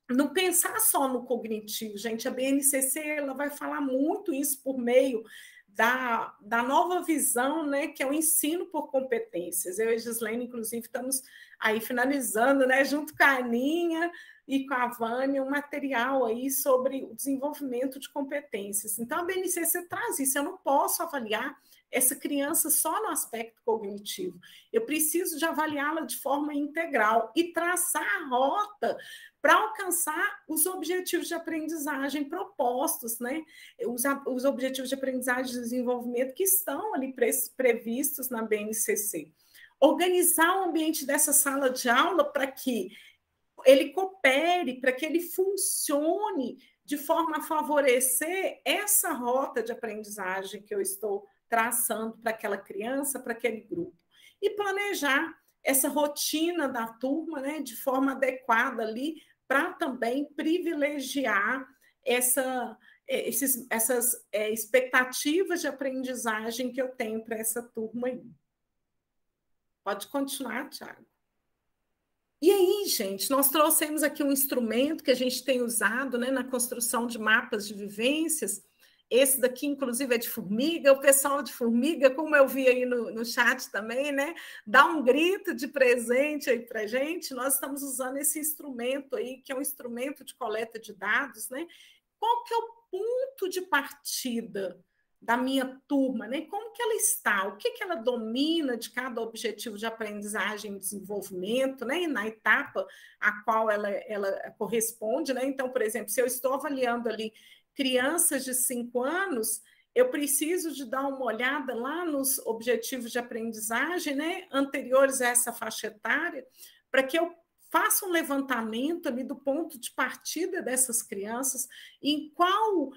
Speaker 2: não pensar só no cognitivo, gente. A BNCC ela vai falar muito isso por meio da nova visão, né, que é o ensino por competências. Eu e a Gislene, inclusive, estamos aí finalizando, né, junto com a Aninha e com a Vânia, um material aí sobre o desenvolvimento de competências. Então, a BNCC traz isso. Eu não posso avaliar essa criança só no aspecto cognitivo. Eu preciso de avaliá-la de forma integral e traçar a rota para alcançar os objetivos de aprendizagem propostos, né? Os objetivos de aprendizagem e desenvolvimento que estão ali previstos na BNCC. Organizar o ambiente dessa sala de aula para que ele coopere, para que ele funcione de forma a favorecer essa rota de aprendizagem que eu estou traçando para aquela criança, para aquele grupo. E planejar essa rotina da turma, né, de forma adequada ali, para também privilegiar essas expectativas de aprendizagem que eu tenho para essa turma aí. Pode continuar, Thiago. E aí, gente, nós trouxemos aqui um instrumento que a gente tem usado, né, na construção de mapas de vivências. Esse daqui, inclusive, é de Formiga. O pessoal de Formiga, como eu vi aí no chat também, né? Dá um grito de presente aí para a gente. Nós estamos usando esse instrumento aí, que é um instrumento de coleta de dados, né? Qual que é o ponto de partida da minha turma, né? Como que ela está? O que ela domina de cada objetivo de aprendizagem e desenvolvimento, né? E na etapa a qual ela corresponde, né? Então, por exemplo, se eu estou avaliando ali crianças de 5 anos, eu preciso de dar uma olhada lá nos objetivos de aprendizagem, né, anteriores a essa faixa etária, para que eu faça um levantamento ali do ponto de partida dessas crianças, em qual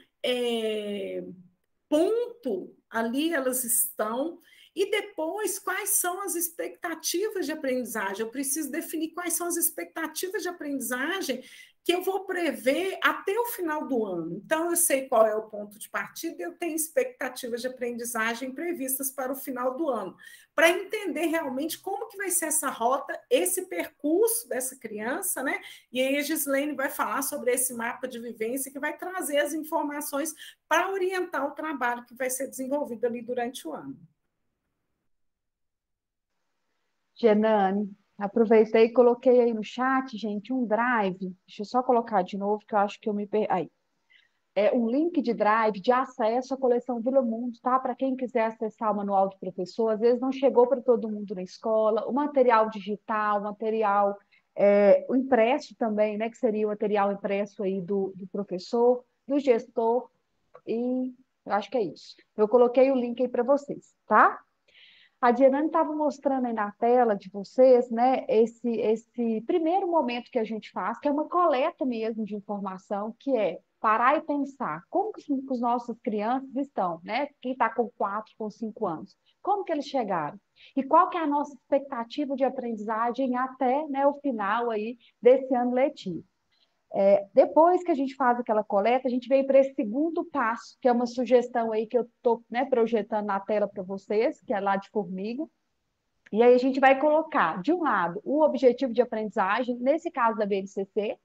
Speaker 2: ponto ali elas estão, e depois quais são as expectativas de aprendizagem. Eu preciso definir quais são as expectativas de aprendizagem que eu vou prever até o final do ano. Então, eu sei qual é o ponto de partida e eu tenho expectativas de aprendizagem previstas para o final do ano, para entender realmente como que vai ser essa rota, esse percurso dessa criança, né? E aí a Gislene vai falar sobre esse mapa de vivência que vai trazer as informações para orientar o trabalho que vai ser desenvolvido ali durante o ano.
Speaker 1: Genane, Aproveitei e coloquei aí no chat, gente, um drive. Deixa eu só colocar de novo, que eu acho que eu me perdi. Aí. É um link de drive de acesso à coleção Vila Mundo, tá? Para quem quiser acessar o manual do professor, às vezes não chegou para todo mundo na escola, o material digital, o material o impresso também, né? Que seria o material impresso aí do professor, do gestor, e eu acho que é isso. Eu coloquei o link aí para vocês, tá? A Diana estava mostrando aí na tela de vocês, né, esse primeiro momento que a gente faz, que é uma coleta mesmo de informação, que é parar e pensar como que os nossos crianças estão, né? Quem está com 4, com 5 anos, como que eles chegaram? E qual que é a nossa expectativa de aprendizagem até, né, o final aí desse ano letivo? Depois que a gente faz aquela coleta, a gente vem para esse segundo passo, que é uma sugestão aí que eu estou, né, projetando na tela para vocês, que é lá de formiga. E aí a gente vai colocar, de um lado, o objetivo de aprendizagem, nesse caso da BNCC,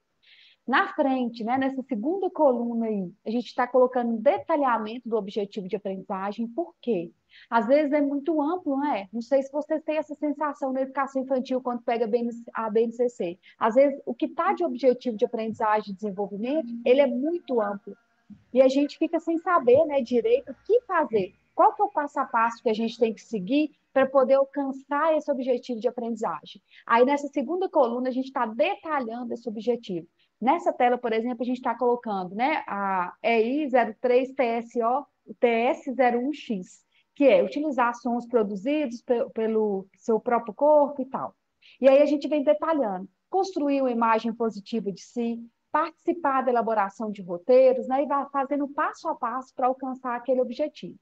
Speaker 1: na frente, né, nessa segunda coluna aí, a gente está colocando um detalhamento do objetivo de aprendizagem, por quê? Às vezes é muito amplo, não é? Não sei se vocês têm essa sensação na educação infantil quando pega a BNCC. Às vezes, o que está de objetivo de aprendizagem e desenvolvimento, ele é muito amplo. E a gente fica sem saber, né, direito o que fazer. Qual que é o passo a passo que a gente tem que seguir para poder alcançar esse objetivo de aprendizagem? Aí, nessa segunda coluna, a gente está detalhando esse objetivo. Nessa tela, por exemplo, a gente está colocando, né, a EI 03 TSO, TS01X, que é utilizar sons produzidos pelo seu próprio corpo e tal. E aí a gente vem detalhando, construir uma imagem positiva de si, participar da elaboração de roteiros, né, e vai fazendo passo a passo para alcançar aquele objetivo.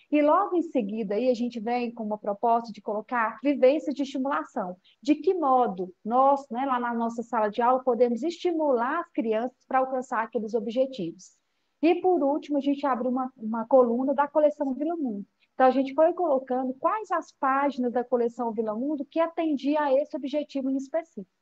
Speaker 1: E logo em seguida, aí, a gente vem com uma proposta de colocar vivências de estimulação. De que modo nós, né, lá na nossa sala de aula, podemos estimular as crianças para alcançar aqueles objetivos. E, por último, a gente abre uma coluna da coleção Vila Mundo. Então, a gente foi colocando quais as páginas da coleção Vila Mundo que atendia a esse objetivo em específico.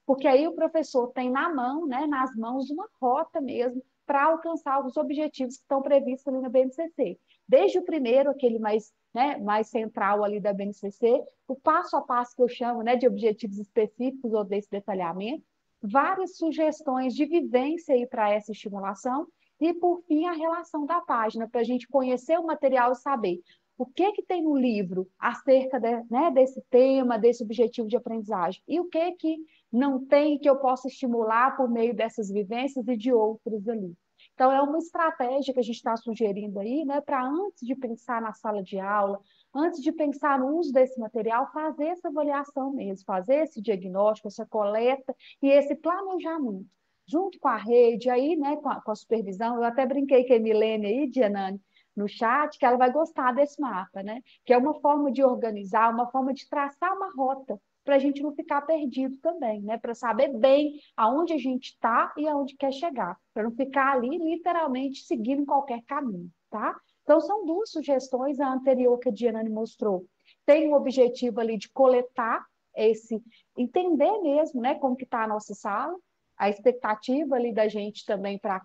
Speaker 1: Porque aí o professor tem na mão, né, nas mãos, uma rota mesmo para alcançar os objetivos que estão previstos ali na BNCC. Desde o primeiro, aquele mais, né, mais central ali da BNCC, o passo a passo que eu chamo, né, de objetivos específicos ou desse detalhamento, várias sugestões de vivência aí para essa estimulação e, por fim, a relação da página, para a gente conhecer o material e saber o que tem no livro acerca né, desse tema, desse objetivo de aprendizagem, e o que não tem que eu possa estimular por meio dessas vivências e de outros ali. Então, é uma estratégia que a gente está sugerindo aí, né, para antes de pensar na sala de aula, antes de pensar no uso desse material, fazer essa avaliação mesmo, fazer esse diagnóstico, essa coleta e esse planejamento, junto com a rede, aí, né, com a supervisão. Eu até brinquei com a Milene aí, Dianane, no chat, que ela vai gostar desse mapa, né? Que é uma forma de organizar, uma forma de traçar uma rota para a gente não ficar perdido também, né? Para saber bem aonde a gente está e aonde quer chegar, para não ficar ali literalmente seguindo qualquer caminho, tá? Então, são duas sugestões, a anterior que a Diana mostrou. Tem o objetivo ali de coletar entender mesmo, né, como que está a nossa sala, a expectativa ali da gente também para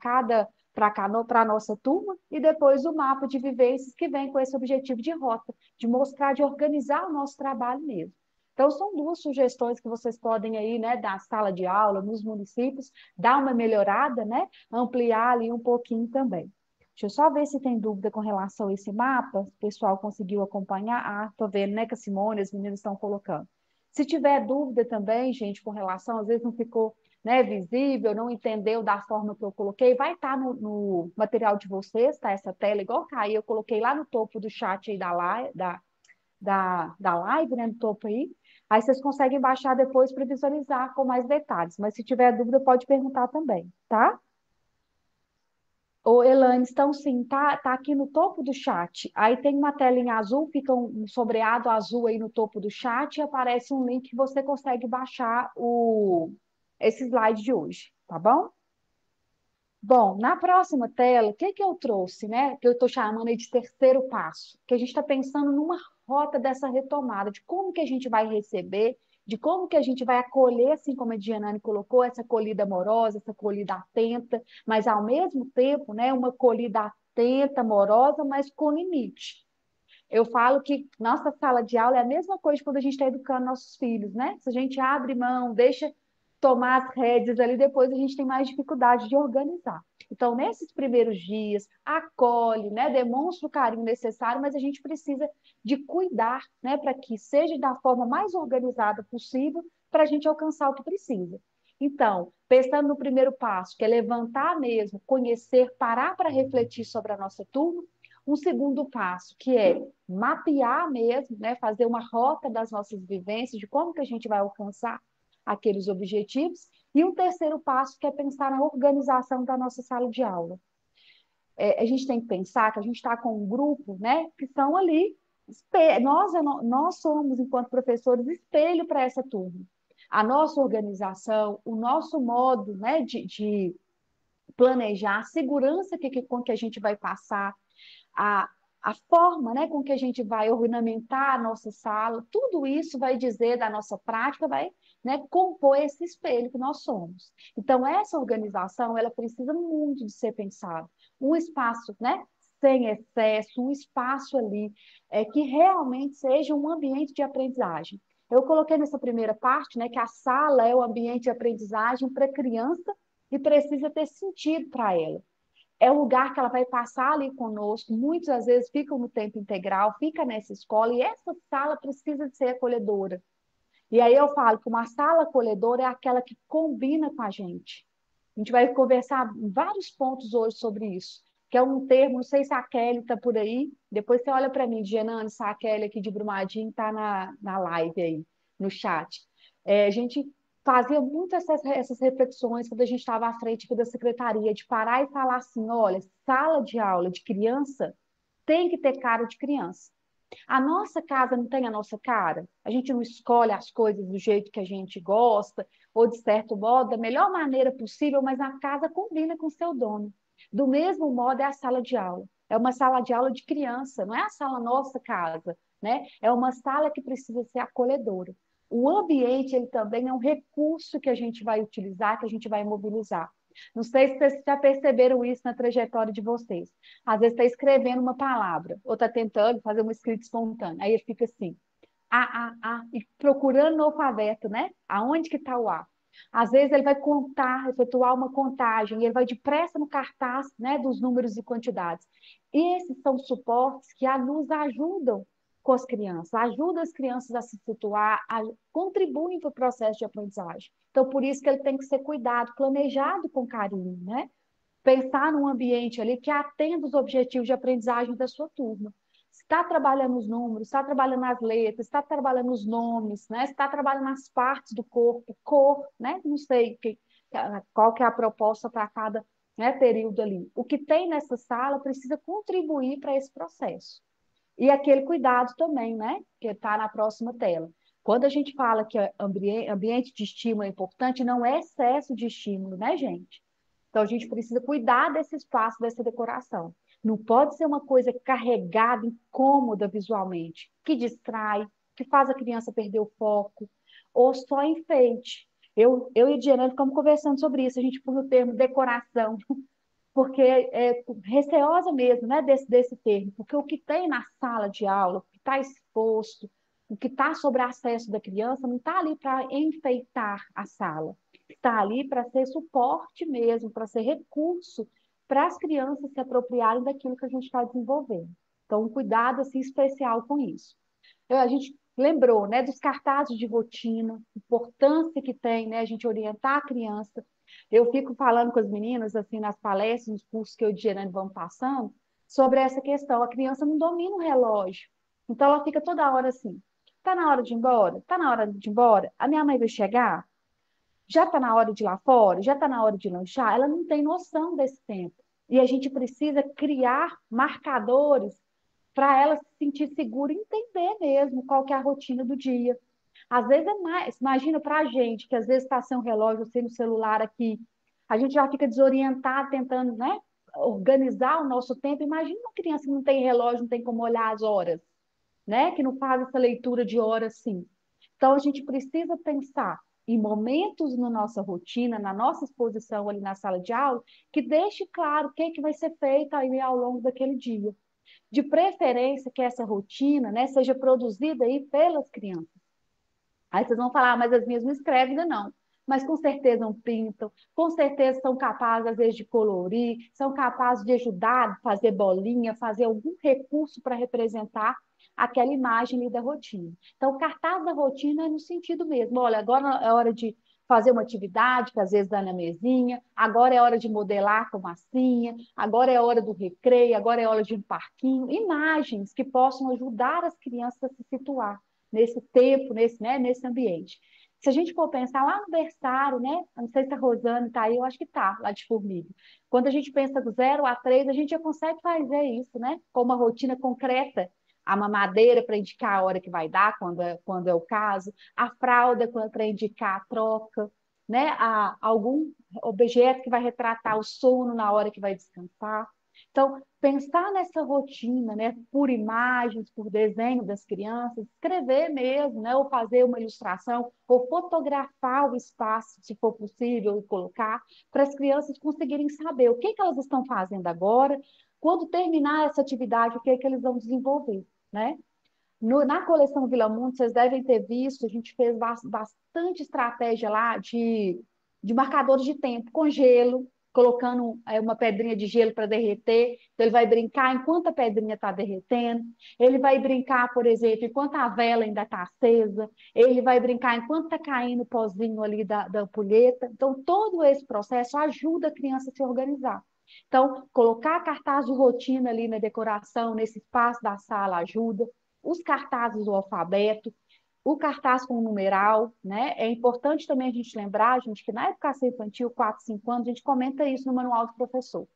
Speaker 1: a nossa turma, e depois o mapa de vivências que vem com esse objetivo de rota, de mostrar, de organizar o nosso trabalho mesmo. Então, são duas sugestões que vocês podem aí, né, da sala de aula, nos municípios, dar uma melhorada, né, ampliar ali um pouquinho também. Deixa eu só ver se tem dúvida com relação a esse mapa, se o pessoal conseguiu acompanhar. Ah, tô vendo, né, que a Simone, as meninas estão colocando. Se tiver dúvida também, gente, com relação, às vezes não ficou, né, visível, não entendeu da forma que eu coloquei, vai estar no material de vocês, tá? Essa tela, igual tá aí, eu coloquei lá no topo do chat aí da live, né, no topo aí. Aí vocês conseguem baixar depois para visualizar com mais detalhes. Mas se tiver dúvida, pode perguntar também, tá? Ô, Elaine, então sim, tá aqui no topo do chat. Aí tem uma tela em azul, fica um sombreado azul aí no topo do chat e aparece um link que você consegue baixar esse slide de hoje, tá bom? Bom, na próxima tela, o que eu trouxe, né? Que eu estou chamando aí de terceiro passo, que a gente está pensando numa rota dessa retomada, de como que a gente vai receber, de como que a gente vai acolher, assim como a Dianane colocou, essa acolhida amorosa, essa acolhida atenta, mas ao mesmo tempo, né, uma acolhida atenta, amorosa, mas com limite. Eu falo que nossa sala de aula é a mesma coisa de quando a gente está educando nossos filhos, né? Se a gente abre mão, deixa tomar as rédeas ali, depois a gente tem mais dificuldade de organizar. Então, nesses primeiros dias, acolhe, né? Demonstra o carinho necessário, mas a gente precisa de cuidar, né? Para que seja da forma mais organizada possível, para a gente alcançar o que precisa. Então, pensando no primeiro passo, que é levantar mesmo, conhecer, parar para refletir sobre a nossa turma. Um segundo passo, que é mapear mesmo, né, fazer uma rota das nossas vivências, de como que a gente vai alcançar aqueles objetivos. E um terceiro passo, que é pensar na organização da nossa sala de aula. A gente tem que pensar que a gente está com um grupo, né, que são ali, nós somos, enquanto professores, espelho para essa turma. A nossa organização, o nosso modo, né, de planejar, a segurança com que a gente vai passar, a, a forma, né, com que a gente vai ornamentar a nossa sala, tudo isso vai dizer da nossa prática, vai, né, compor esse espelho que nós somos. Então, essa organização, ela precisa muito de ser pensada. Um espaço, né, sem excesso, um espaço ali que realmente seja um ambiente de aprendizagem. Eu coloquei nessa primeira parte, né, que a sala é o ambiente de aprendizagem para a criança e precisa ter sentido para ela. É o lugar que ela vai passar ali conosco, muitas vezes fica no tempo integral, fica nessa escola, e essa sala precisa de ser acolhedora. E aí eu falo que uma sala acolhedora é aquela que combina com a gente. A gente vai conversar vários pontos hoje sobre isso, que é um termo, não sei se a Kelly está por aí, depois você olha para mim, Genane, se a Kelly aqui de Brumadinho está na live aí, no chat. A gente fazia muito essas reflexões quando a gente estava à frente aqui da secretaria, de parar e falar assim, olha, sala de aula de criança tem que ter cara de criança. A nossa casa não tem a nossa cara? A gente não escolhe as coisas do jeito que a gente gosta, ou de certo modo, da melhor maneira possível, mas a casa combina com o seu dono. Do mesmo modo é a sala de aula. É uma sala de aula de criança, não é a sala nossa casa, né? É uma sala que precisa ser acolhedora. O ambiente, ele também é um recurso que a gente vai utilizar, que a gente vai mobilizar. Não sei se vocês já perceberam isso na trajetória de vocês. Às vezes está escrevendo uma palavra, ou está tentando fazer uma escrita espontânea. Aí ele fica assim, e procurando no alfabeto, né? Aonde que está o A? Às vezes ele vai contar, efetuar uma contagem, e ele vai depressa no cartaz, né, dos números e quantidades. E esses são suportes que nos ajudam com as crianças, ajudam as crianças a se situar, contribuem para o processo de aprendizagem. Então, por isso que ele tem que ser cuidado, planejado com carinho, né? Pensar num ambiente ali que atenda os objetivos de aprendizagem da sua turma. Está trabalhando os números, está trabalhando as letras, está trabalhando os nomes, né? Está trabalhando as partes do corpo, cor, né? Não sei qual que é a proposta para cada, né, período ali. O que tem nessa sala precisa contribuir para esse processo. E aquele cuidado também, né? Que está na próxima tela. Quando a gente fala que ambiente de estímulo é importante, não é excesso de estímulo, né, gente? Então, a gente precisa cuidar desse espaço, dessa decoração. Não pode ser uma coisa carregada, incômoda visualmente, que distrai, que faz a criança perder o foco, ou só enfeite. Eu e a Diana ficamos conversando sobre isso, a gente põe o termo decoração, porque é receosa mesmo, né, desse termo, porque o que tem na sala de aula, o que está exposto, o que está sobre acesso da criança, não está ali para enfeitar a sala, está ali para ser suporte mesmo, para ser recurso para as crianças se apropriarem daquilo que a gente está desenvolvendo. Então, um cuidado assim, especial com isso. A gente lembrou, né, dos cartazes de rotina, importância que tem, né, a gente orientar a criança. Eu fico falando com as meninas, assim, nas palestras, nos cursos que eu e o Gerane vamos passando, sobre essa questão. A criança não domina o relógio. Então, ela fica toda hora assim, tá na hora de ir embora? Tá na hora de ir embora? A minha mãe vai chegar? Já tá na hora de ir lá fora? Já tá na hora de lanchar? Ela não tem noção desse tempo. E a gente precisa criar marcadores para ela se sentir segura e entender mesmo qual que é a rotina do dia. Às vezes é mais, imagina para a gente, que às vezes está sem um relógio, sem o celular aqui, a gente já fica desorientado tentando, né, organizar o nosso tempo. Imagina uma criança que não tem relógio, não tem como olhar as horas, né, que não faz essa leitura de horas assim. Então a gente precisa pensar em momentos na nossa rotina, na nossa exposição ali na sala de aula, que deixe claro o que, é que vai ser feito aí ao longo daquele dia. De preferência que essa rotina, né, seja produzida aí pelas crianças. Aí vocês vão falar, mas as minhas não escrevem ainda não. Mas com certeza não pintam, com certeza são capazes, às vezes, de colorir, são capazes de ajudar, fazer bolinha, fazer algum recurso para representar aquela imagem ali da rotina. Então, o cartaz da rotina é no sentido mesmo, olha, agora é hora de fazer uma atividade, que às vezes dá na mesinha, agora é hora de modelar com massinha, agora é hora do recreio, agora é hora de um parquinho, imagens que possam ajudar as crianças a se situar nesse tempo, nesse ambiente. Se a gente for pensar lá no berçário, né? Eu não sei se a Rosane está aí, eu acho que está, lá de Formiga. Quando a gente pensa do 0 a 3, a gente já consegue fazer isso, né? Com uma rotina concreta. A mamadeira para indicar a hora que vai dar, quando é o caso, a fralda para indicar a troca, né? Algum objeto que vai retratar o sono na hora que vai descansar. Então, pensar nessa rotina, né, por imagens, por desenho das crianças, escrever mesmo, né, ou fazer uma ilustração, ou fotografar o espaço, se for possível, e colocar, para as crianças conseguirem saber o que que elas estão fazendo agora, quando terminar essa atividade, o que que eles vão desenvolver, né? Na coleção Vila Mundo, vocês devem ter visto, a gente fez bastante estratégia lá de marcadores de tempo, com gelo, colocando uma pedrinha de gelo para derreter. Então, ele vai brincar enquanto a pedrinha está derretendo. Ele vai brincar, por exemplo, enquanto a vela ainda está acesa. Ele vai brincar enquanto está caindo o pozinho ali da ampulheta. Então, todo esse processo ajuda a criança a se organizar. Então, colocar cartaz de rotina ali na decoração, nesse espaço da sala, ajuda os cartazes do alfabeto, o cartaz com o numeral, né? É importante também a gente lembrar, gente, que na educação infantil, 4, 5 anos, a gente comenta isso no manual do professor.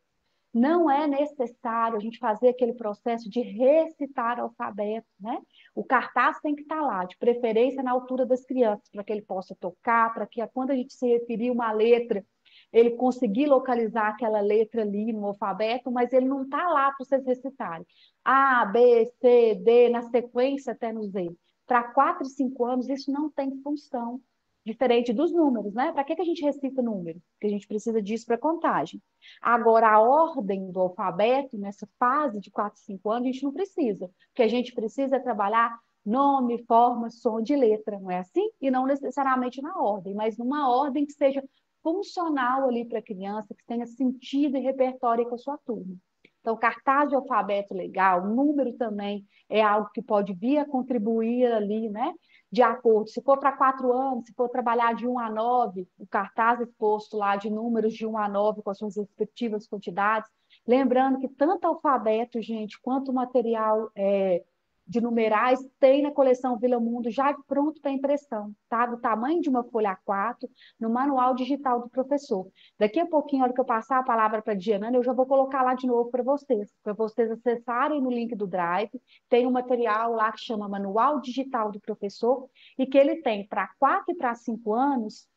Speaker 1: Não é necessário a gente fazer aquele processo de recitar o alfabeto, né? O cartaz tem que estar lá, de preferência na altura das crianças, para que ele possa tocar, para que quando a gente se referir uma letra, ele conseguir localizar aquela letra ali no alfabeto, mas ele não está lá para vocês recitarem. A, B, C, D, na sequência até no Z. Para 4 e 5 anos, isso não tem função, diferente dos números, né? Para que a gente recita número? Porque a gente precisa disso para contagem. Agora, a ordem do alfabeto, nessa fase de 4, 5 anos, a gente não precisa. O que a gente precisa é trabalhar nome, forma, som de letra, não é assim? E não necessariamente na ordem, mas numa ordem que seja funcional ali para a criança, que tenha sentido e repertório com a sua turma. Então, cartaz de alfabeto legal, número também é algo que pode vir a contribuir ali, né? De acordo, se for para 4 anos, se for trabalhar de 1 a 9, o cartaz exposto lá de números de 1 a 9 com as suas respectivas quantidades. Lembrando que tanto alfabeto, gente, quanto material de numerais tem na coleção Vila Mundo já pronto para impressão, tá? Do tamanho de uma folha A4, no manual digital do professor. Daqui a pouquinho, na hora que eu passar a palavra para a Diana, eu já vou colocar lá de novo para vocês acessarem no link do Drive. Tem um material lá que chama Manual Digital do Professor, e que ele tem para 4 e para 5 anos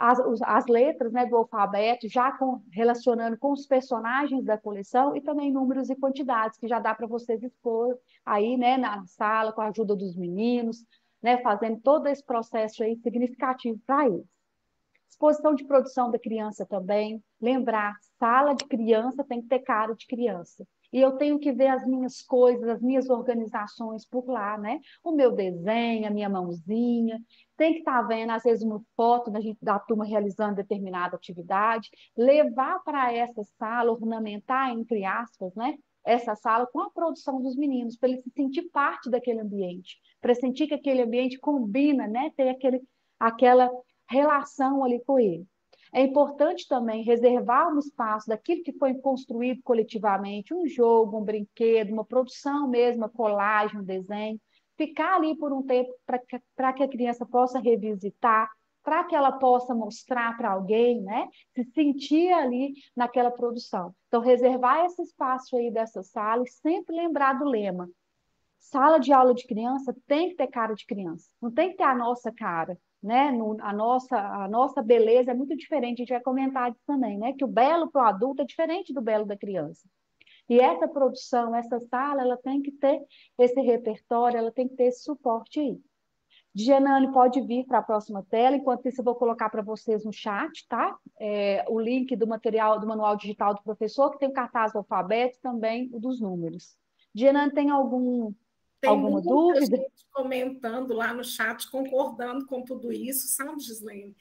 Speaker 1: as letras, né, do alfabeto, já relacionando com os personagens da coleção e também números e quantidades, que já dá para vocês expor aí, né, na sala, com a ajuda dos meninos, né, fazendo todo esse processo aí significativo para eles. Exposição de produção da criança também. Lembrar, sala de criança tem que ter cara de criança. E eu tenho que ver as minhas coisas, as minhas organizações por lá, né? O meu desenho, a minha mãozinha. Tem que estar vendo, às vezes, uma foto da turma realizando determinada atividade. Levar para essa sala, ornamentar, entre aspas, né? Essa sala com a produção dos meninos, para ele se sentir parte daquele ambiente, para sentir que aquele ambiente combina, né? Ter aquela relação ali com ele. É importante também reservar um espaço daquilo que foi construído coletivamente, um jogo, um brinquedo, uma produção mesmo, uma colagem, um desenho, ficar ali por um tempo para que a criança possa revisitar, para que ela possa mostrar para alguém, né? Se sentir ali naquela produção. Então, reservar esse espaço aí dessa sala e sempre lembrar do lema: sala de aula de criança tem que ter cara de criança, não tem que ter a nossa cara, né? A nossa beleza é muito diferente, a gente vai comentar isso também, né? Que o belo para o adulto é diferente do belo da criança. E essa produção, essa sala, ela tem que ter esse repertório, ela tem que ter esse suporte aí. Gianani, pode vir para a próxima tela, enquanto isso eu vou colocar para vocês no chat, tá? O link do material, do manual digital do professor, que tem o cartaz do alfabeto e também o dos números. Diana, tem
Speaker 2: Tem
Speaker 1: alguma
Speaker 2: muita
Speaker 1: dúvida?
Speaker 2: gente comentando lá no chat, concordando com tudo isso, sabe, Gislaine?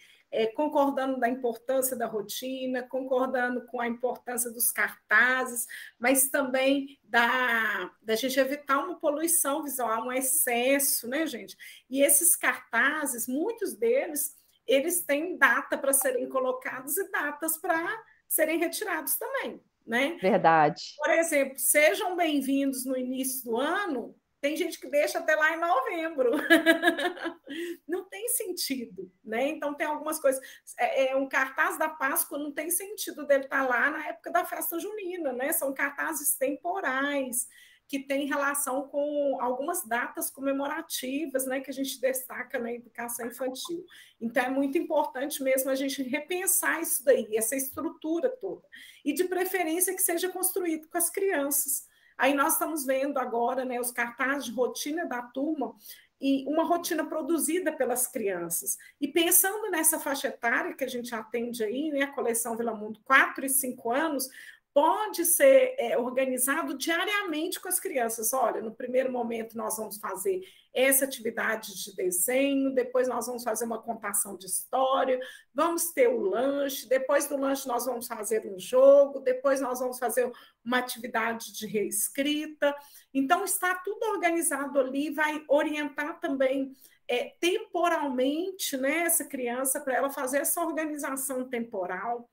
Speaker 2: Concordando da importância da rotina, concordando com a importância dos cartazes, mas também da gente evitar uma poluição visual, um excesso, né, gente? E esses cartazes, muitos deles, eles têm data para serem colocados e datas para serem retirados também, né?
Speaker 1: Verdade.
Speaker 2: Por exemplo, sejam bem-vindos no início do ano, tem gente que deixa até lá em novembro. Não tem sentido, né? Então, tem algumas coisas. Um cartaz da Páscoa não tem sentido dele estar lá na época da festa junina, né? São cartazes temporais, que têm relação com algumas datas comemorativas, né? Que a gente destaca na educação infantil. Então, é muito importante mesmo a gente repensar isso daí, essa estrutura toda. E, de preferência, que seja construído com as crianças. Aí nós estamos vendo agora, né, os cartazes de rotina da turma e uma rotina produzida pelas crianças. E pensando nessa faixa etária que a gente atende aí, né, a coleção Vila Mundo, 4 e 5 anos, pode ser organizado diariamente com as crianças. Olha, no primeiro momento nós vamos fazer essa atividade de desenho, depois nós vamos fazer uma contação de história, vamos ter o lanche, depois do lanche nós vamos fazer um jogo, depois nós vamos fazer uma atividade de reescrita. Então, está tudo organizado ali, vai orientar também temporalmente, né, essa criança para ela fazer essa organização temporal,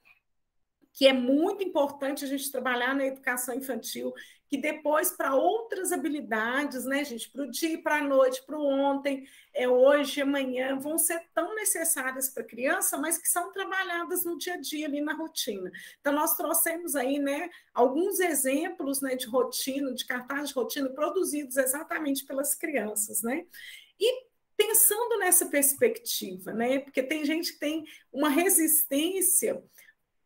Speaker 2: que é muito importante a gente trabalhar na educação infantil, que depois, para outras habilidades, né, gente, para o dia, para a noite, para o ontem, hoje, amanhã, vão ser tão necessárias para a criança, mas que são trabalhadas no dia a dia, ali na rotina. Então, nós trouxemos aí, né, alguns exemplos, né, de rotina, de cartaz de rotina, produzidos exatamente pelas crianças, né? E pensando nessa perspectiva, né, porque tem gente que tem uma resistência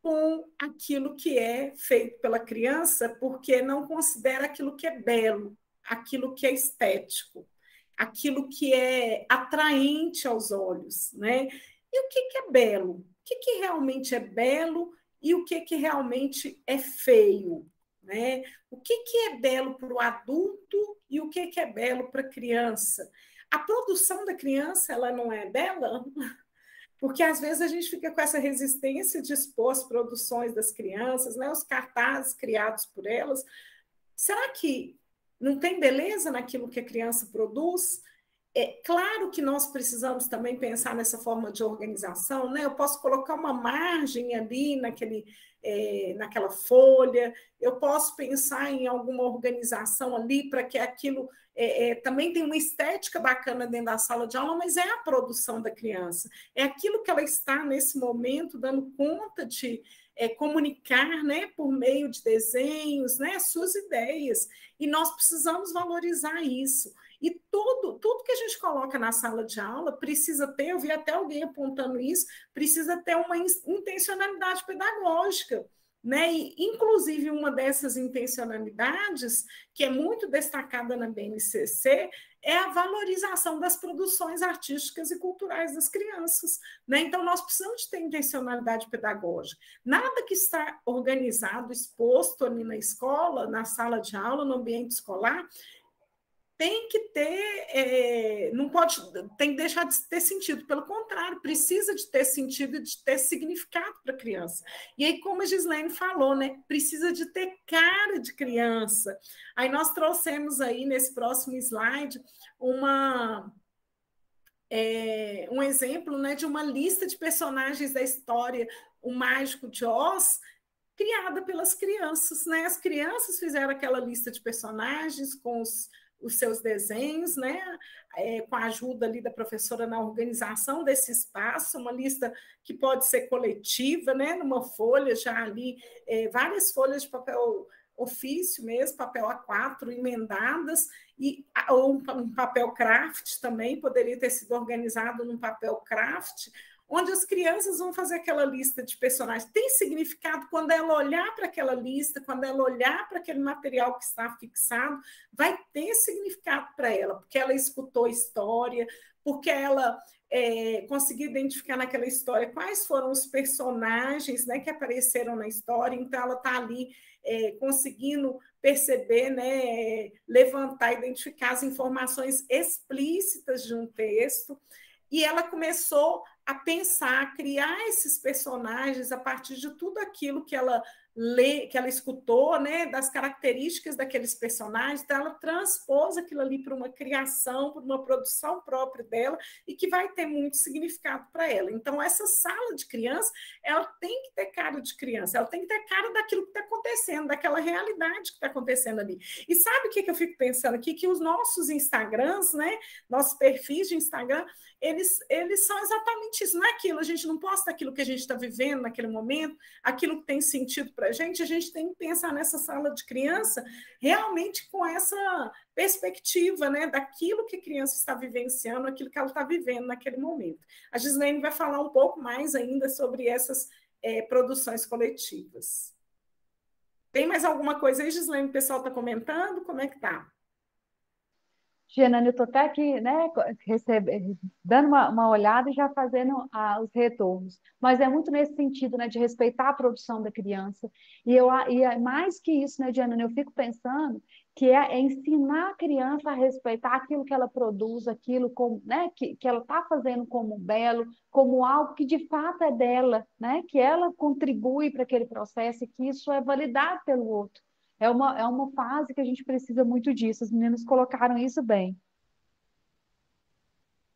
Speaker 2: com aquilo que é feito pela criança, porque não considera aquilo que é belo, aquilo que é estético, aquilo que é atraente aos olhos, né? E o que é belo? O que realmente é belo e o que realmente é feio, né? O que é belo para o adulto e o que é belo para a criança? A produção da criança, ela não é bela? Porque às vezes a gente fica com essa resistência de expor as produções das crianças, né, os cartazes criados por elas. Será que não tem beleza naquilo que a criança produz? É claro que nós precisamos também pensar nessa forma de organização, né? Eu posso colocar uma margem ali naquela folha, eu posso pensar em alguma organização ali para que aquilo também tenha uma estética bacana dentro da sala de aula, mas é a produção da criança, é aquilo que ela está nesse momento dando conta de comunicar, né, por meio de desenhos, né, suas ideias, e nós precisamos valorizar isso. E tudo que a gente coloca na sala de aula precisa ter, eu vi até alguém apontando isso, precisa ter uma intencionalidade pedagógica, né? E, inclusive, uma dessas intencionalidades, que é muito destacada na BNCC, é a valorização das produções artísticas e culturais das crianças, né? Então, nós precisamos ter intencionalidade pedagógica. Nada que está organizado, exposto ali na escola, na sala de aula, no ambiente escolar, tem que ter, não pode, tem que deixar de ter sentido, pelo contrário, precisa de ter sentido e de ter significado para a criança. E aí, como a Gislaine falou, né, precisa de ter cara de criança. Aí nós trouxemos aí, nesse próximo slide, um exemplo, né, de uma lista de personagens da história, o Mágico de Oz, criada pelas crianças, né? As crianças fizeram aquela lista de personagens com os seus desenhos, né? Com a ajuda ali da professora na organização desse espaço, uma lista que pode ser coletiva, né? Numa folha já ali, várias folhas de papel ofício mesmo, papel A4 emendadas, ou um papel craft também, poderia ter sido organizado num papel craft, onde as crianças vão fazer aquela lista de personagens. Tem significado quando ela olhar para aquela lista, quando ela olhar para aquele material que está fixado, vai ter significado para ela, porque ela escutou a história, porque ela conseguiu identificar naquela história quais foram os personagens, né, que apareceram na história, então ela está ali conseguindo perceber, né, levantar, identificar as informações explícitas de um texto, e ela começou a pensar, a criar esses personagens a partir de tudo aquilo que ela que ela escutou, né, das características daqueles personagens, então ela transpôs aquilo ali para uma criação, para uma produção própria dela, e que vai ter muito significado para ela. Então, essa sala de criança, ela tem que ter cara de criança, ela tem que ter cara daquilo que está acontecendo, daquela realidade que está acontecendo ali. E sabe o que eu fico pensando aqui? Que os nossos Instagrams, né, nossos perfis de Instagram, eles são exatamente isso, não é aquilo, a gente não posta aquilo que a gente está vivendo naquele momento, aquilo que tem sentido para a gente tem que pensar nessa sala de criança realmente com essa perspectiva, né, daquilo que a criança está vivenciando, aquilo que ela está vivendo naquele momento. A Gislaine vai falar um pouco mais ainda sobre essas produções coletivas. Tem mais alguma coisa aí, Gislaine? O pessoal está comentando? Como é que está?
Speaker 1: Gianana, eu estou até aqui, né, dando uma olhada e já fazendo os retornos. Mas é muito nesse sentido, né, de respeitar a produção da criança. E é mais que isso, né, Gianana, eu fico pensando que é ensinar a criança a respeitar aquilo que ela produz, aquilo como, né, que ela está fazendo como belo, como algo que de fato é dela, né, que ela contribui para aquele processo e que isso é validado pelo outro. É uma fase que a gente precisa muito disso. As meninas colocaram isso bem.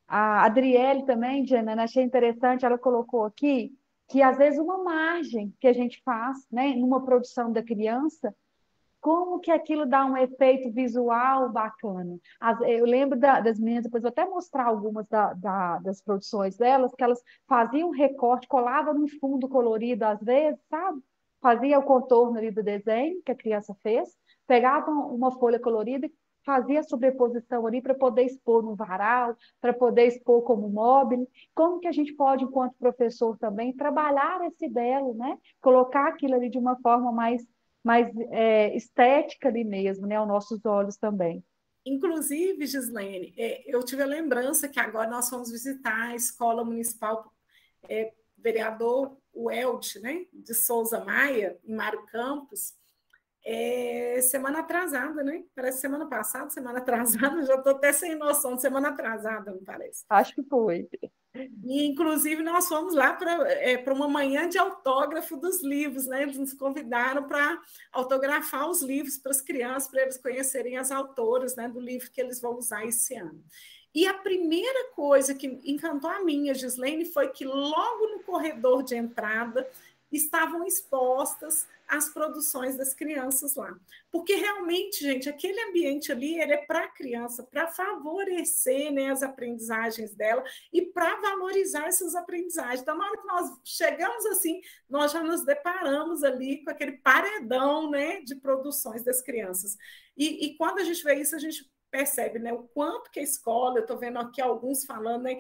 Speaker 1: A Adriele também, Diana, achei interessante, ela colocou aqui que às vezes uma margem que a gente faz, né, numa produção da criança, como que aquilo dá um efeito visual bacana. Eu lembro das meninas, depois vou até mostrar algumas das produções delas, que elas faziam recorte, colavam num fundo colorido às vezes, sabe? Fazia o contorno ali do desenho que a criança fez, pegavam uma folha colorida e fazia a sobreposição ali para poder expor no varal, para poder expor como móvel. Como que a gente pode, enquanto professor também, trabalhar esse belo, né? Colocar aquilo ali de uma forma mais estética ali mesmo, né, aos nossos olhos também.
Speaker 2: Inclusive, Gislaine, eu tive a lembrança que agora nós fomos visitar a Escola Municipal Vereador Weld, né, de Souza Maia, em Mário Campos, semana atrasada, né? Parece semana passada, semana atrasada, já estou até sem noção de semana atrasada, não parece?
Speaker 1: Acho que foi.
Speaker 2: E, inclusive, nós fomos lá para uma manhã de autógrafo dos livros, né? Eles nos convidaram para autografar os livros para as crianças, para eles conhecerem as autoras, né, do livro que eles vão usar esse ano. E a primeira coisa que encantou a minha, Gislaine, foi que logo no corredor de entrada estavam expostas as produções das crianças lá. Porque realmente, gente, aquele ambiente ali ele é para a criança, para favorecer, né, as aprendizagens dela e para valorizar essas aprendizagens. Então, na hora que nós chegamos assim, nós já nos deparamos ali com aquele paredão, né, de produções das crianças. E quando a gente vê isso, a gente percebe, né, o quanto que a escola, eu estou vendo aqui alguns falando, né,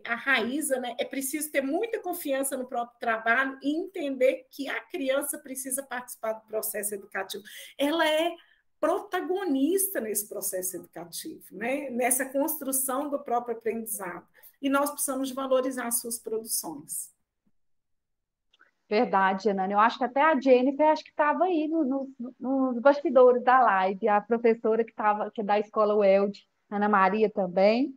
Speaker 2: a Raíza, né, é preciso ter muita confiança no próprio trabalho e entender que a criança precisa participar do processo educativo. Ela é protagonista nesse processo educativo, né, nessa construção do próprio aprendizado. E nós precisamos valorizar suas produções.
Speaker 1: Verdade, Anani. Eu acho que até a Jennifer acho que estava aí nos bastidores da live, a professora que é da escola Weld, Ana Maria também.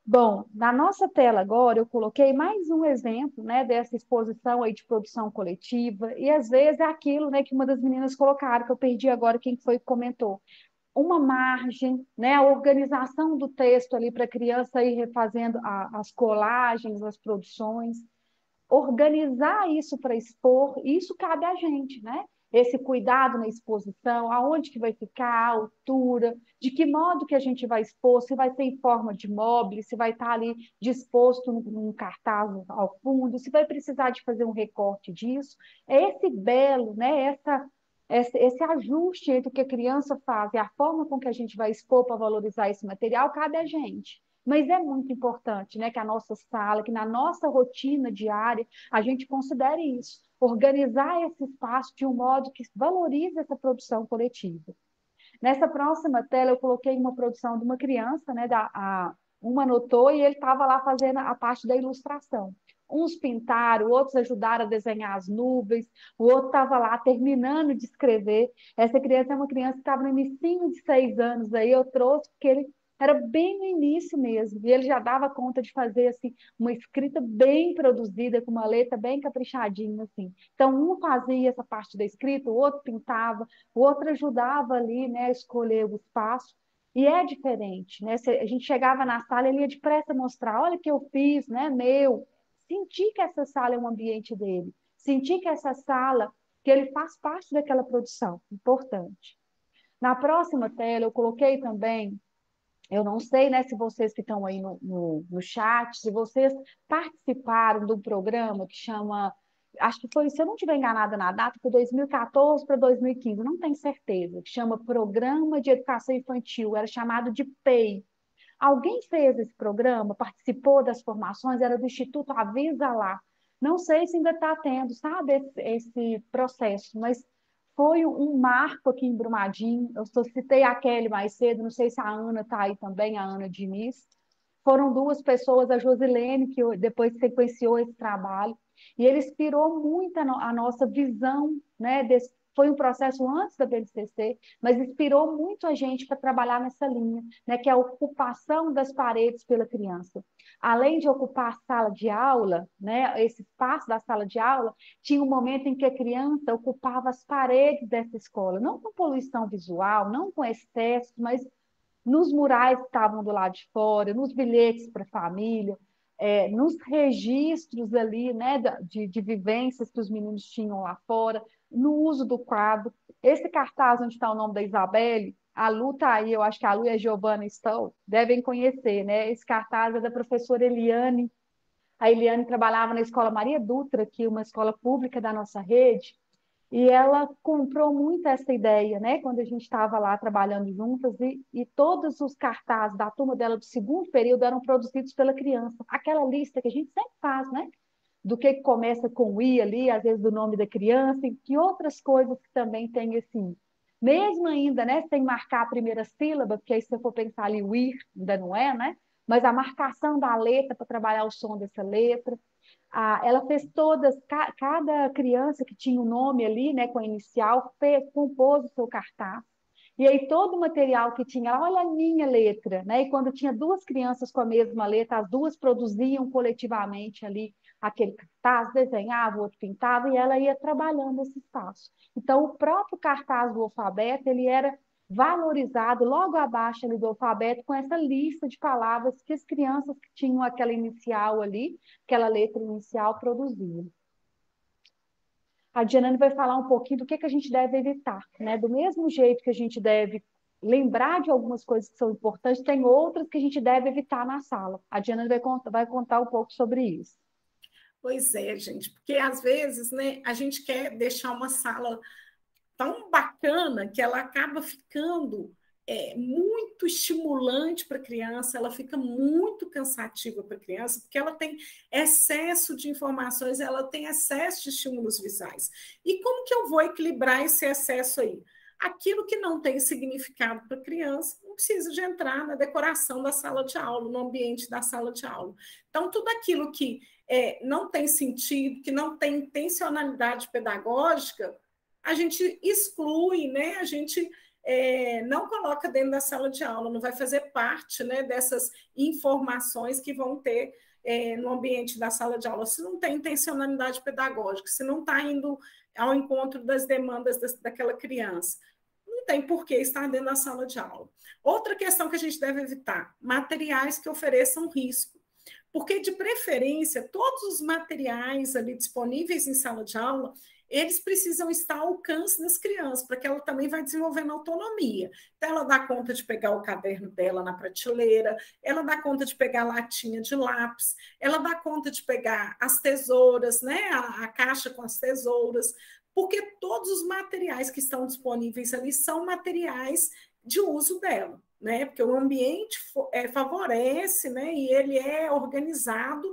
Speaker 1: Bom, na nossa tela agora eu coloquei mais um exemplo, né, dessa exposição aí de produção coletiva, e às vezes é aquilo, né, que uma das meninas colocaram, que eu perdi agora quem foi que comentou. Uma margem, né, a organização do texto ali para a criança ir refazendo as colagens, as produções, organizar isso para expor, isso cabe a gente, né? Esse cuidado na exposição, aonde que vai ficar, a altura, de que modo que a gente vai expor, se vai ser em forma de mobile, se vai estar ali disposto num cartaz ao fundo, se vai precisar de fazer um recorte disso. É esse belo, né? Esse ajuste entre o que a criança faz e a forma com que a gente vai expor para valorizar esse material, cabe a gente. Mas é muito importante, né, que a nossa sala, que na nossa rotina diária, a gente considere isso, organizar esse espaço de um modo que valorize essa produção coletiva. Nessa próxima tela, eu coloquei uma produção de uma criança, né, uma anotou e ele estava lá fazendo a parte da ilustração. Uns pintaram, outros ajudaram a desenhar as nuvens, o outro estava lá terminando de escrever. Essa criança é uma criança que estava no início de 6 anos, aí eu trouxe porque ele era bem no início mesmo, e ele já dava conta de fazer assim, uma escrita bem produzida, com uma letra bem caprichadinha. Assim. Então, um fazia essa parte da escrita, o outro pintava, o outro ajudava ali, né, a escolher o espaço. E é diferente, né? A gente chegava na sala, ele ia depressa mostrar, olha o que eu fiz, né, meu. Sentir que essa sala é um ambiente dele, sentir que essa sala, que ele faz parte daquela produção, importante. Na próxima tela, eu coloquei também, eu não sei, né, se vocês que estão aí no chat, se vocês participaram do programa que chama, acho que foi, se eu não estiver enganada na data, foi 2014 para 2015, não tenho certeza, que chama Programa de Educação Infantil, era chamado de PEI. Alguém fez esse programa, participou das formações, era do Instituto Avisa Lá. Não sei se ainda está tendo, sabe, esse processo, mas foi um marco aqui em Brumadinho. Eu só citei a Kelly mais cedo, não sei se a Ana está aí também, a Ana Diniz. Foram duas pessoas, a Josilene, que depois sequenciou esse trabalho, e ele inspirou muito a nossa visão, né, foi um processo antes da BNCC, mas inspirou muito a gente para trabalhar nessa linha, né, que é a ocupação das paredes pela criança. Além de ocupar a sala de aula, né, esse espaço da sala de aula, tinha um momento em que a criança ocupava as paredes dessa escola, não com poluição visual, não com excesso, mas nos murais que estavam do lado de fora, nos bilhetes para a família, nos registros ali, né, de vivências que os meninos tinham lá fora, no uso do quadro. Esse cartaz onde está o nome da Isabelle, a Lu está aí, eu acho que a Lu e a Giovana estão, devem conhecer, né? Esse cartaz é da professora Eliane. A Eliane trabalhava na Escola Maria Dutra, que é uma escola pública da nossa rede, e ela comprou muito essa ideia, né? Quando a gente estava lá trabalhando juntas, e todos os cartazes da turma dela do segundo período eram produzidos pela criança. Aquela lista que a gente sempre faz, né? Do que começa com I ali, às vezes do nome da criança, e que outras coisas que também tem esse I. Mesmo ainda, né? Sem marcar a primeira sílaba, porque aí se você for pensar ali, o IR ainda não é, né? Mas a marcação da letra para trabalhar o som dessa letra. Ela fez todas, cada criança que tinha o nome ali, né, com a inicial, compôs o seu cartaz. E aí todo o material que tinha, olha a minha letra, né? E quando tinha duas crianças com a mesma letra, as duas produziam coletivamente ali aquele cartaz, desenhava, o outro pintava, e ela ia trabalhando esse espaço. Então, o próprio cartaz do alfabeto, ele era valorizado logo abaixo ali do alfabeto com essa lista de palavras que as crianças que tinham aquela inicial ali, aquela letra inicial produziam. A Dianane vai falar um pouquinho do que a gente deve evitar, né? Do mesmo jeito que a gente deve lembrar de algumas coisas que são importantes, tem outras que a gente deve evitar na sala. A Dianane vai contar um pouco sobre isso.
Speaker 2: Pois é, gente, porque às vezes, né, a gente quer deixar uma sala tão bacana que ela acaba ficando muito estimulante para a criança, ela fica muito cansativa para a criança, porque ela tem excesso de informações, ela tem excesso de estímulos visuais. E como que eu vou equilibrar esse excesso aí? Aquilo que não tem significado para a criança não precisa de entrar na decoração da sala de aula, no ambiente da sala de aula. Então, tudo aquilo que não tem sentido, que não tem intencionalidade pedagógica, a gente exclui, né? A gente não coloca dentro da sala de aula, não vai fazer parte, né, dessas informações que vão ter no ambiente da sala de aula, se não tem intencionalidade pedagógica, se não está indo ao encontro das demandas daquela criança, não tem por que estar dentro da sala de aula. Outra questão que a gente deve evitar, materiais que ofereçam risco, porque, de preferência, todos os materiais ali disponíveis em sala de aula, eles precisam estar ao alcance das crianças, para que ela também vai desenvolvendo autonomia. Então, ela dá conta de pegar o caderno dela na prateleira, ela dá conta de pegar a latinha de lápis, ela dá conta de pegar as tesouras, né? A caixa com as tesouras, porque todos os materiais que estão disponíveis ali são materiais de uso dela. né? Porque o ambiente favorece, né? E ele é organizado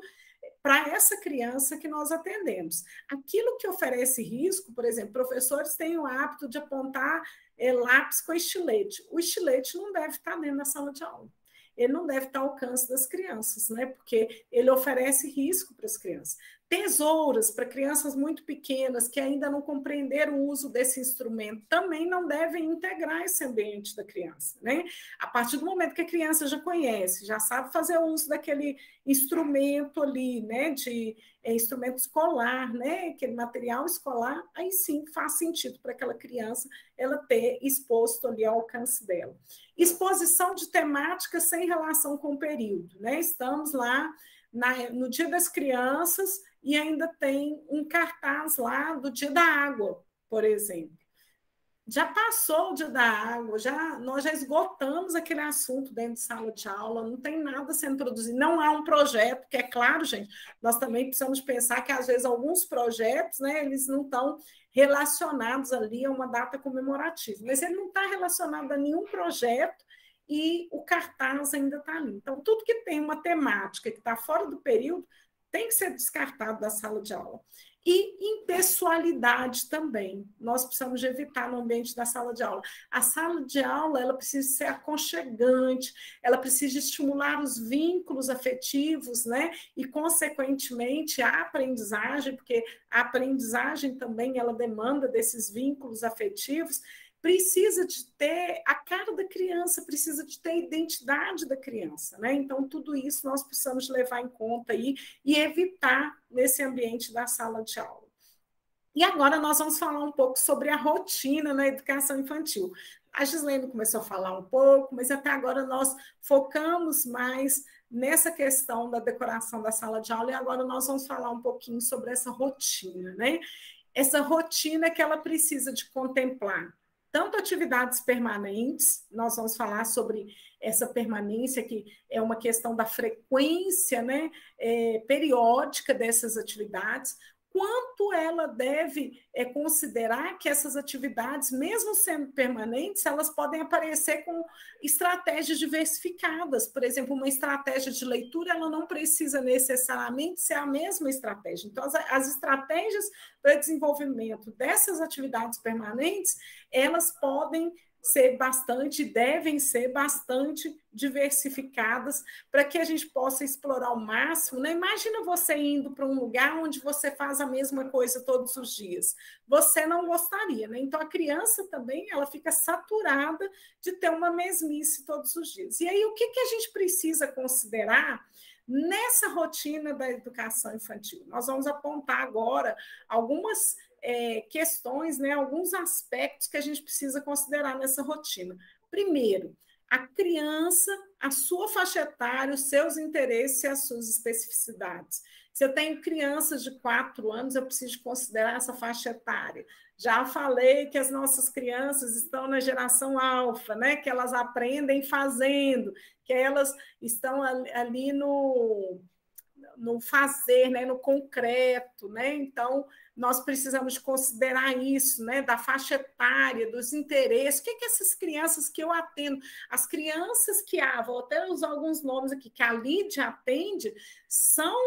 Speaker 2: para essa criança que nós atendemos. Aquilo que oferece risco, por exemplo, professores têm o hábito de apontar lápis com estilete. O estilete não deve estar dentro da sala de aula. Ele não deve estar ao alcance das crianças, né? Porque ele oferece risco para as crianças. Tesouras para crianças muito pequenas que ainda não compreenderam o uso desse instrumento também não devem integrar esse ambiente da criança, né? A partir do momento que a criança já conhece, já sabe fazer o uso daquele instrumento ali, né? De instrumento escolar, né? Aquele material escolar, aí sim faz sentido para aquela criança ela ter exposto ali ao alcance dela. Exposição de temáticas sem relação com o período, né? Estamos lá no Dia das Crianças e ainda tem um cartaz lá do Dia da Água, por exemplo. Já passou o Dia da Água, nós já esgotamos aquele assunto dentro de sala de aula, não tem nada sendo produzido, não há um projeto, que é claro, gente, nós também precisamos pensar que, às vezes, alguns projetos, né, eles não estão relacionados ali a uma data comemorativa, mas ele não está relacionado a nenhum projeto e o cartaz ainda está ali. Então, tudo que tem uma temática que está fora do período tem que ser descartado da sala de aula. E impessoalidade também. Nós precisamos evitar no ambiente da sala de aula. A sala de aula ela precisa ser aconchegante, ela precisa estimular os vínculos afetivos, né? E, consequentemente, a aprendizagem, porque a aprendizagem também ela demanda desses vínculos afetivos, precisa de ter a cara da criança, precisa de ter a identidade da criança, né? Então, tudo isso nós precisamos levar em conta aí e evitar nesse ambiente da sala de aula. E agora nós vamos falar um pouco sobre a rotina na educação infantil. A Gislene começou a falar um pouco, mas até agora nós focamos mais nessa questão da decoração da sala de aula e agora nós vamos falar um pouquinho sobre essa rotina, né? Essa rotina que ela precisa de contemplar tanto atividades permanentes, nós vamos falar sobre essa permanência, que é uma questão da frequência, né, periódica dessas atividades, quanto ela deve considerar que essas atividades, mesmo sendo permanentes, elas podem aparecer com estratégias diversificadas. Por exemplo, uma estratégia de leitura, ela não precisa necessariamente ser a mesma estratégia. Então, as estratégias para desenvolvimento dessas atividades permanentes, elas podem ser bastante, devem ser bastante diversificadas para que a gente possa explorar ao máximo, né? Imagina você indo para um lugar onde você faz a mesma coisa todos os dias. Você não gostaria, né? Então, a criança também, ela fica saturada de ter uma mesmice todos os dias. E aí, o que a gente precisa considerar nessa rotina da educação infantil? Nós vamos apontar agora algumas questões, né, alguns aspectos que a gente precisa considerar nessa rotina. Primeiro, a criança, a sua faixa etária, os seus interesses e as suas especificidades. Se eu tenho crianças de 4 anos, eu preciso considerar essa faixa etária. Já falei que as nossas crianças estão na geração alfa, né? Que elas aprendem fazendo, que elas estão ali no fazer, né, no concreto, né? Então, nós precisamos considerar isso, né, da faixa etária, dos interesses. O que essas crianças que eu atendo, as crianças que vou até usar alguns nomes aqui, que a Lídia atende, são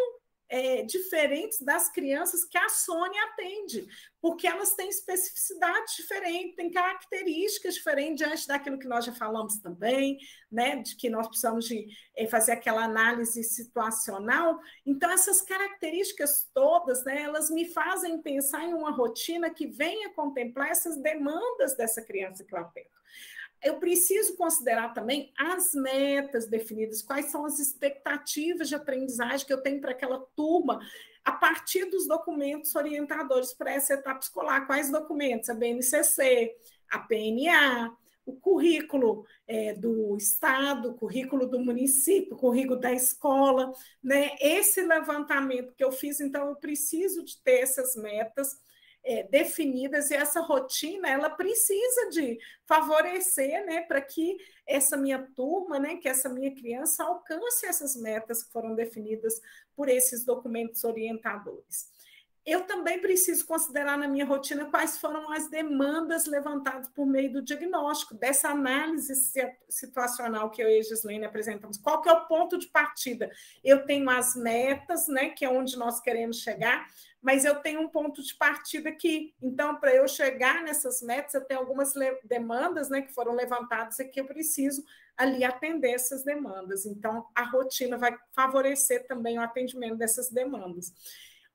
Speaker 2: diferentes das crianças que a Sônia atende, porque elas têm especificidades diferentes, têm características diferentes diante daquilo que nós já falamos também, né, de que nós precisamos de fazer aquela análise situacional. Então, essas características todas, né, elas me fazem pensar em uma rotina que venha contemplar essas demandas dessa criança que eu atendo. Eu preciso considerar também as metas definidas, quais são as expectativas de aprendizagem que eu tenho para aquela turma, a partir dos documentos orientadores para essa etapa escolar. Quais documentos? A BNCC, a PNA, o currículo do Estado, o currículo do município, o currículo da escola, né? Esse levantamento que eu fiz, então, eu preciso de ter essas metas definidas, e essa rotina ela precisa de favorecer, né, para que essa minha turma, né, que essa minha criança alcance essas metas que foram definidas por esses documentos orientadores. eu também preciso considerar na minha rotina quais foram as demandas levantadas por meio do diagnóstico, dessa análise situacional que eu e a Gislaine apresentamos. Qual que é o ponto de partida? Eu tenho as metas, né, que é onde nós queremos chegar, mas eu tenho um ponto de partida aqui. Então, para eu chegar nessas metas, eu tenho algumas demandas, né, que foram levantadas e que eu preciso ali atender essas demandas. Então, a rotina vai favorecer também o atendimento dessas demandas.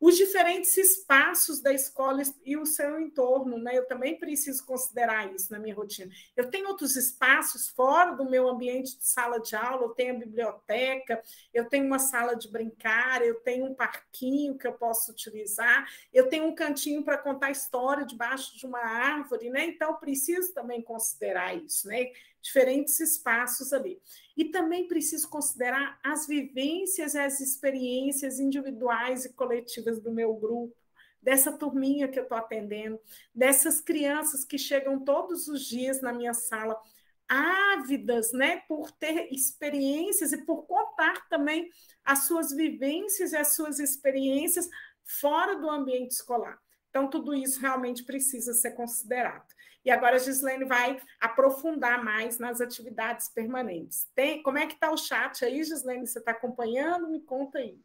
Speaker 2: Os diferentes espaços da escola e o seu entorno, né? Eu também preciso considerar isso na minha rotina. Eu tenho outros espaços fora do meu ambiente de sala de aula, eu tenho a biblioteca, eu tenho uma sala de brincar, eu tenho um parquinho que eu posso utilizar, eu tenho um cantinho para contar história debaixo de uma árvore, né? Então, eu preciso também considerar isso, né? Diferentes espaços ali. E também preciso considerar as vivências e as experiências individuais e coletivas do meu grupo, dessa turminha que eu estou atendendo, dessas crianças que chegam todos os dias na minha sala, ávidas, né, por ter experiências e por contar também as suas vivências e as suas experiências fora do ambiente escolar. Então, tudo isso realmente precisa ser considerado. E agora a Gislaine vai aprofundar mais nas atividades permanentes. Como é que está o chat aí, Gislaine? Você está acompanhando? Me conta aí.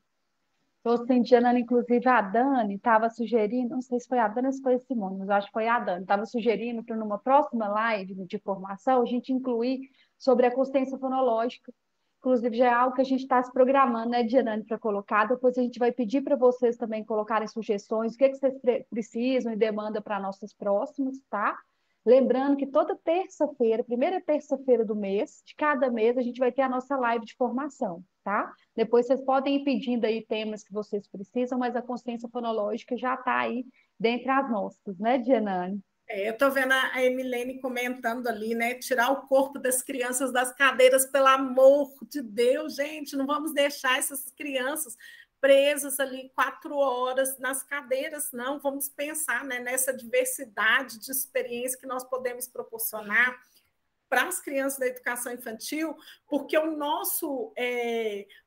Speaker 1: Estou sentindo, inclusive, a Dani estava sugerindo, não sei se foi a Dani ou se foi a Simone, mas eu acho que foi a Dani, estava sugerindo para numa próxima live de formação a gente incluir sobre a consciência fonológica. Inclusive, já é algo que a gente está se programando, né, Dianane, para colocar. Depois a gente vai pedir para vocês também colocarem sugestões, o que, que vocês precisam e demandam para nossas próximas, tá? Lembrando que toda terça-feira, primeira terça-feira do mês, de cada mês, a gente vai ter a nossa live de formação, tá? Depois vocês podem ir pedindo aí temas que vocês precisam, mas a consciência fonológica já está aí dentre as nossas, né, Dianane?
Speaker 2: Eu estou vendo a Emilene comentando ali, né? Tirar o corpo das crianças das cadeiras, pelo amor de Deus, gente, não vamos deixar essas crianças presas ali 4 horas nas cadeiras, não. Vamos pensar, né, nessa diversidade de experiência que nós podemos proporcionar para as crianças da educação infantil, porque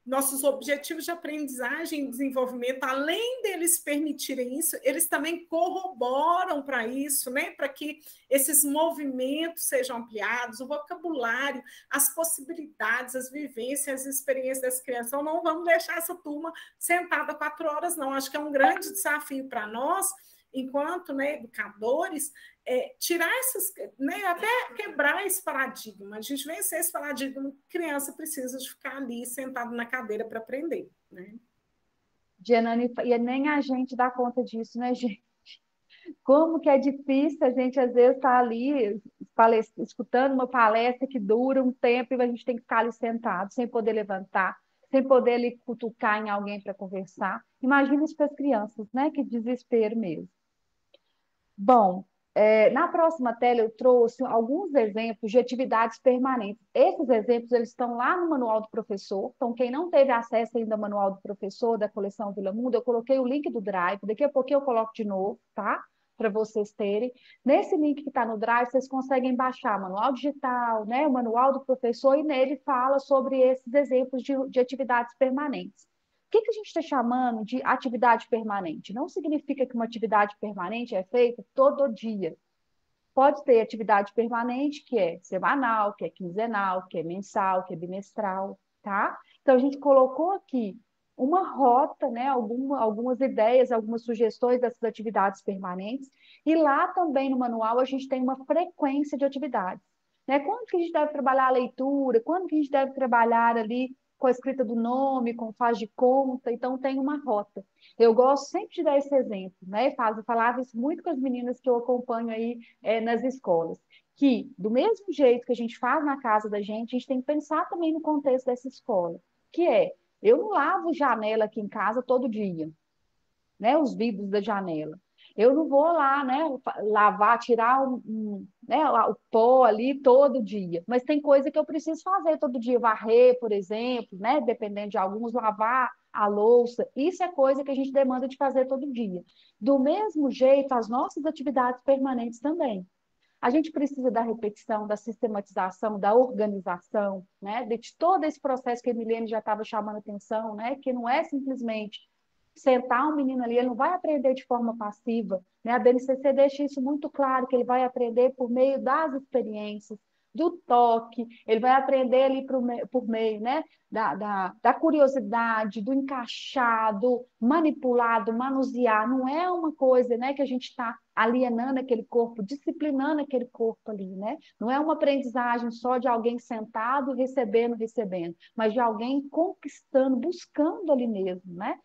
Speaker 2: nossos objetivos de aprendizagem e desenvolvimento, além deles permitirem isso, eles também corroboram para isso, né? Para que esses movimentos sejam ampliados, o vocabulário, as possibilidades, as vivências, as experiências das crianças. Então, não vamos deixar essa turma sentada 4 horas, não. Acho que é um grande desafio para nós, enquanto, né, educadores, tirar essas, né, até quebrar esse paradigma, a gente vencer esse paradigma, criança precisa de ficar ali sentado na cadeira para aprender, né?
Speaker 1: Dianane, e nem a gente dá conta disso, né, gente? Como que é difícil a gente, às vezes, estar ali escutando uma palestra que dura um tempo e a gente tem que ficar ali sentado, sem poder levantar, sem poder ali cutucar em alguém para conversar. Imagina isso para as crianças, né? Que desespero mesmo. Bom, na próxima tela eu trouxe alguns exemplos de atividades permanentes. Esses exemplos eles estão lá no Manual do Professor. Então, quem não teve acesso ainda ao Manual do Professor da coleção Vila Mundo, eu coloquei o link do Drive. Daqui a pouquinho eu coloco de novo, tá? Para vocês terem. Nesse link que está no Drive, vocês conseguem baixar Manual Digital, né? O Manual do Professor, e nele fala sobre esses exemplos de atividades permanentes. O que a gente está chamando de atividade permanente? Não significa que uma atividade permanente é feita todo dia. Pode ter atividade permanente que é semanal, que é quinzenal, que é mensal, que é bimestral, tá? Então, a gente colocou aqui uma rota, né? Algumas ideias, algumas sugestões dessas atividades permanentes. E lá também no manual a gente tem uma frequência de atividades. Né? Quando que a gente deve trabalhar a leitura? Quando que a gente deve trabalhar ali com a escrita do nome, com faz de conta? Então, tem uma rota. Eu gosto sempre de dar esse exemplo, né? Eu falava isso muito com as meninas que eu acompanho aí nas escolas, que do mesmo jeito que a gente faz na casa da gente, a gente tem que pensar também no contexto dessa escola, que eu não lavo janela aqui em casa todo dia, né? Os vidros da janela. Eu não vou lá, né, lavar, tirar né, o pó ali todo dia. Mas tem coisa que eu preciso fazer todo dia, varrer, por exemplo, né, dependendo de alguns, lavar a louça. Isso é coisa que a gente demanda de fazer todo dia. Do mesmo jeito, as nossas atividades permanentes também. A gente precisa da repetição, da sistematização, da organização, né, de todo esse processo que a Emiliane já estava chamando atenção, né, que não é simplesmente sentar um menino ali, ele não vai aprender de forma passiva, né? A BNCC deixa isso muito claro, que ele vai aprender por meio das experiências, do toque, ele vai aprender ali por meio, né, da curiosidade, do encaixar, do manipular, do manusear. Não é uma coisa, né, que a gente está alienando aquele corpo, disciplinando aquele corpo ali, né? Não é uma aprendizagem só de alguém sentado, recebendo, mas de alguém conquistando, buscando ali mesmo, né?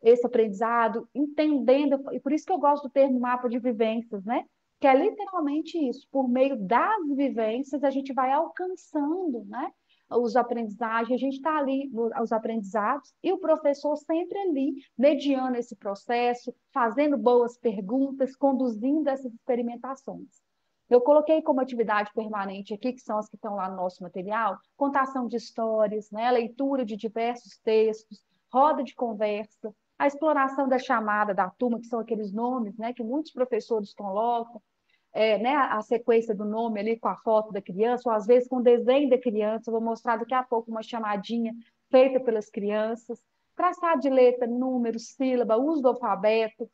Speaker 1: Esse aprendizado, entendendo, e por isso que eu gosto do termo mapa de vivências, né? Que é literalmente isso, por meio das vivências a gente vai alcançando, né? Os aprendizagens, a gente está ali, os aprendizados, e o professor sempre ali, mediando esse processo, fazendo boas perguntas, conduzindo essas experimentações. Eu coloquei como atividade permanente aqui, que são as que estão lá no nosso material, contação de histórias, né? Leitura de diversos textos, roda de conversa, a exploração da chamada da turma, que são aqueles nomes, né, que muitos professores colocam, né, a sequência do nome ali com a foto da criança, ou às vezes com o desenho da criança. Eu vou mostrar daqui a pouco uma chamadinha feita pelas crianças, traçar de letra, número, sílaba, uso do alfabeto,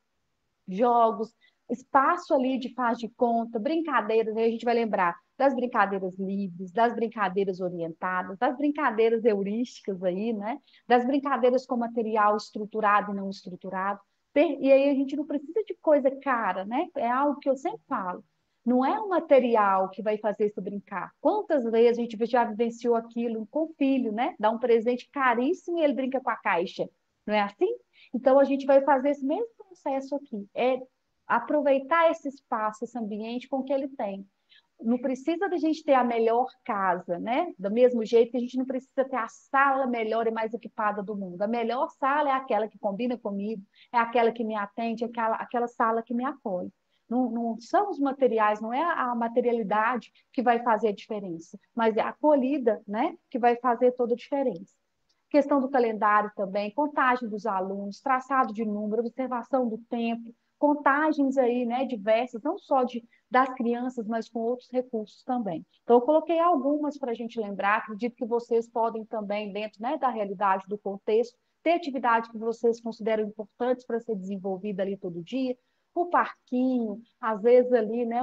Speaker 1: jogos, espaço ali de faz de conta, brincadeiras, aí a gente vai lembrar das brincadeiras livres, das brincadeiras orientadas, das brincadeiras heurísticas aí, né? Das brincadeiras com material estruturado e não estruturado. E aí a gente não precisa de coisa cara, né? É algo que eu sempre falo. Não é o material que vai fazer isso brincar. Quantas vezes a gente já vivenciou aquilo com o filho, né? Dá um presente caríssimo e ele brinca com a caixa. Não é assim? Então a gente vai fazer esse mesmo processo aqui. É aproveitar esse espaço, esse ambiente com que ele tem. Não precisa da gente ter a melhor casa, né? Do mesmo jeito que a gente não precisa ter a sala melhor e mais equipada do mundo. A melhor sala é aquela que combina comigo, é aquela que me atende, é aquela sala que me apoia. Não são os materiais, não é a materialidade que vai fazer a diferença, mas é a acolhida, né, que vai fazer toda a diferença. Questão do calendário também, contagem dos alunos, traçado de número, observação do tempo, contagens aí, né, diversas, não só das crianças, mas com outros recursos também. Então, eu coloquei algumas para a gente lembrar, acredito que vocês podem também, dentro, né, da realidade, do contexto, ter atividades que vocês consideram importantes para ser desenvolvida ali todo dia, o parquinho, às vezes ali, né,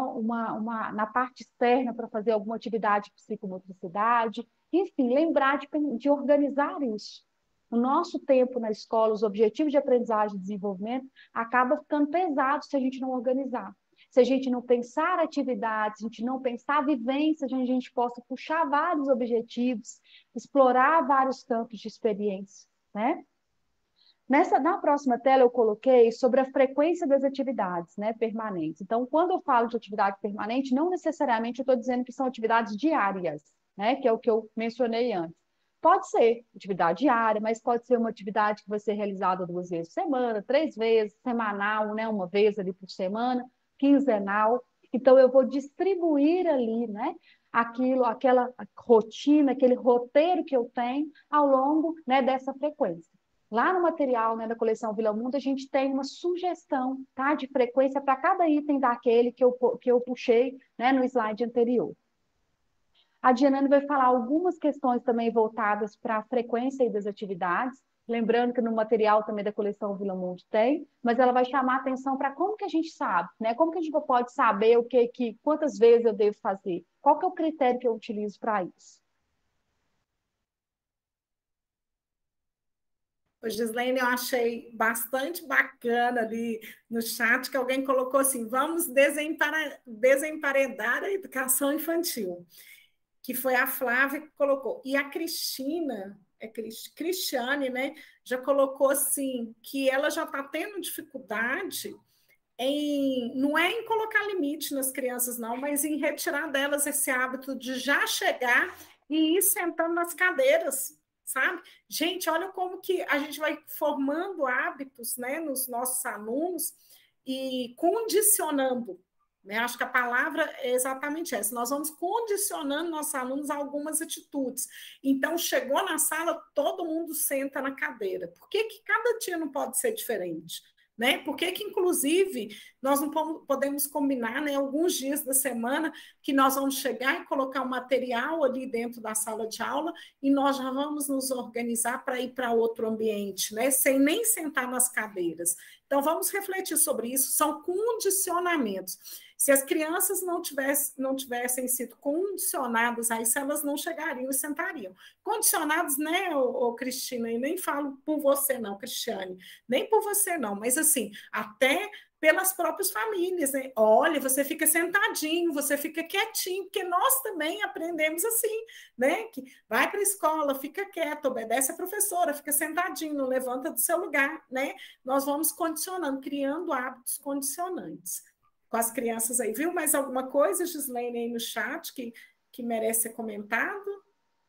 Speaker 1: na parte externa para fazer alguma atividade de psicomotricidade, enfim, lembrar de organizar isso. O nosso tempo na escola, os objetivos de aprendizagem e desenvolvimento, acaba ficando pesado se a gente não organizar. Se a gente não pensar atividades, se a gente não pensar vivências, onde a gente possa puxar vários objetivos, explorar vários campos de experiência, né? Na próxima tela, eu coloquei sobre a frequência das atividades, né, permanentes. Então, quando eu falo de atividade permanente, não necessariamente eu estou dizendo que são atividades diárias, né, que é o que eu mencionei antes. Pode ser atividade diária, mas pode ser uma atividade que vai ser realizada 2 vezes por semana, 3 vezes, semanal, né, uma vez ali por semana, quinzenal. Então, eu vou distribuir ali, né, aquela rotina, aquele roteiro que eu tenho ao longo, né, dessa frequência. Lá no material, né, da coleção Vila Mundo, a gente tem uma sugestão, tá, de frequência para cada item daquele que eu puxei, né, no slide anterior. A Dianane vai falar algumas questões também voltadas para a frequência das atividades, lembrando que no material também da coleção Vila Mundo tem, mas ela vai chamar a atenção para como que a gente sabe, né? Como que a gente pode saber quantas vezes eu devo fazer? Qual que é o critério que eu utilizo para isso?
Speaker 2: O Gislaine, eu achei bastante bacana ali no chat que alguém colocou assim: vamos desemparedar a educação infantil, que foi a Flávia que colocou. E a Cristina, Cristiane, né, já colocou assim, que ela já está tendo dificuldade não é em colocar limite nas crianças, não, mas em retirar delas esse hábito de já chegar e ir sentando nas cadeiras, sabe? Gente, olha como que a gente vai formando hábitos, né, nos nossos alunos e condicionando, né? Acho que a palavra é exatamente essa. Nós vamos condicionando nossos alunos a algumas atitudes. Então, chegou na sala, todo mundo senta na cadeira. Por que cada dia não pode ser diferente? né? Por que que, inclusive, nós não podemos combinar, né, alguns dias da semana que nós vamos chegar e colocar um material ali dentro da sala de aula e nós já vamos nos organizar para ir para outro ambiente, né? Sem nem sentar nas cadeiras. Então, vamos refletir sobre isso. São condicionamentos. Se as crianças não tivessem sido condicionadas a isso, elas não chegariam e sentariam. Condicionados, né, Cristina? E nem falo por você, não, Cristiane. Nem por você, não. Mas, assim, até pelas próprias famílias, né? Olha, você fica sentadinho, você fica quietinho, porque nós também aprendemos assim, né? Que vai para a escola, fica quieto, obedece a professora, fica sentadinho, não levanta do seu lugar, né? Nós vamos condicionando, criando hábitos condicionantes com as crianças aí. Viu mais alguma coisa, Gislaine, aí no chat que merece ser comentado?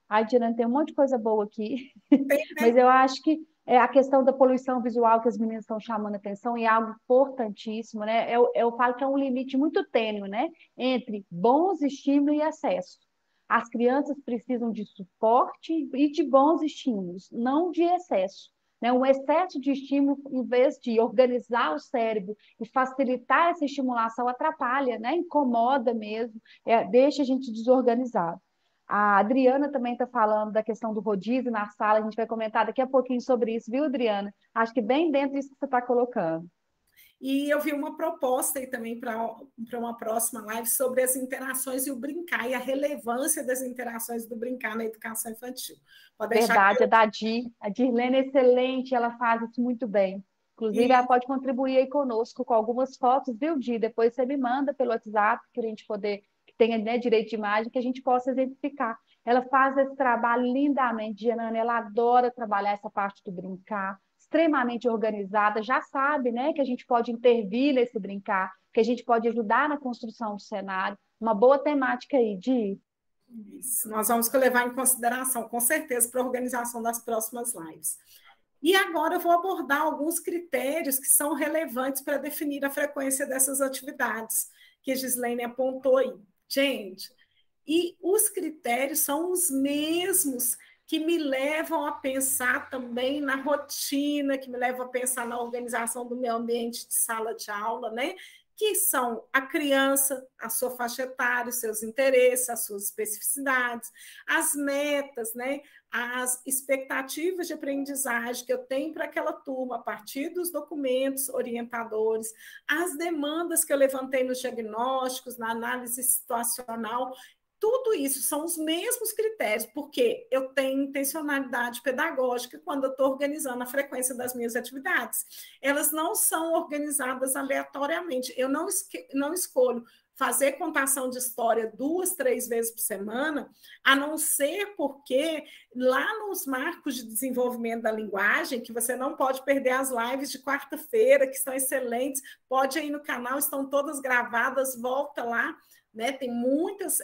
Speaker 1: Ai, Diana, tem um monte de coisa boa aqui,
Speaker 2: Tem, né?
Speaker 1: mas eu acho que a questão da poluição visual que as meninas estão chamando a atenção é algo importantíssimo, né? Eu falo que é um limite muito tênue, né? Entre bons estímulos e excesso. As crianças precisam de suporte e de bons estímulos, não de excesso. Né? Um excesso de estímulo, em vez de organizar o cérebro e facilitar essa estimulação, atrapalha, né? Incomoda mesmo, deixa a gente desorganizado. A Adriana também está falando da questão do rodízio na sala, a gente vai comentar daqui a pouquinho sobre isso, viu, Adriana? Acho que bem dentro disso que você está colocando.
Speaker 2: E eu vi uma proposta aí também para uma próxima live sobre as interações e o brincar, e a relevância das interações do brincar na educação infantil. Pode deixar.
Speaker 1: Verdade, a Dirlene é excelente, ela faz isso muito bem. Inclusive, ela pode contribuir aí conosco com algumas fotos, viu, Di? Depois você me manda pelo WhatsApp, para a gente poder, que tenha, né, direito de imagem, que a gente possa exemplificar. Ela faz esse trabalho lindamente, Diana, ela adora trabalhar essa parte do brincar, extremamente organizada, já sabe, né, que a gente pode intervir nesse brincar, que a gente pode ajudar na construção do cenário. Uma boa temática aí, Di.
Speaker 2: Isso. Nós vamos levar em consideração, com certeza, para a organização das próximas lives. E agora eu vou abordar alguns critérios que são relevantes para definir a frequência dessas atividades, que a Gislaine apontou aí. Gente, e os critérios são os mesmos que me levam a pensar também na rotina, que me levam a pensar na organização do meu ambiente de sala de aula, né? Que são a criança, a sua faixa etária, os seus interesses, as suas especificidades, as metas, né? As expectativas de aprendizagem que eu tenho para aquela turma, a partir dos documentos orientadores, as demandas que eu levantei nos diagnósticos, na análise situacional. Tudo isso são os mesmos critérios, porque eu tenho intencionalidade pedagógica quando eu estou organizando a frequência das minhas atividades. Elas não são organizadas aleatoriamente. Eu não escolho fazer contação de história 2, 3 vezes por semana, a não ser porque lá nos marcos de desenvolvimento da linguagem, que você não pode perder as lives de quarta-feira, que estão excelentes, pode ir no canal, estão todas gravadas, volta lá. Né? Tem muitas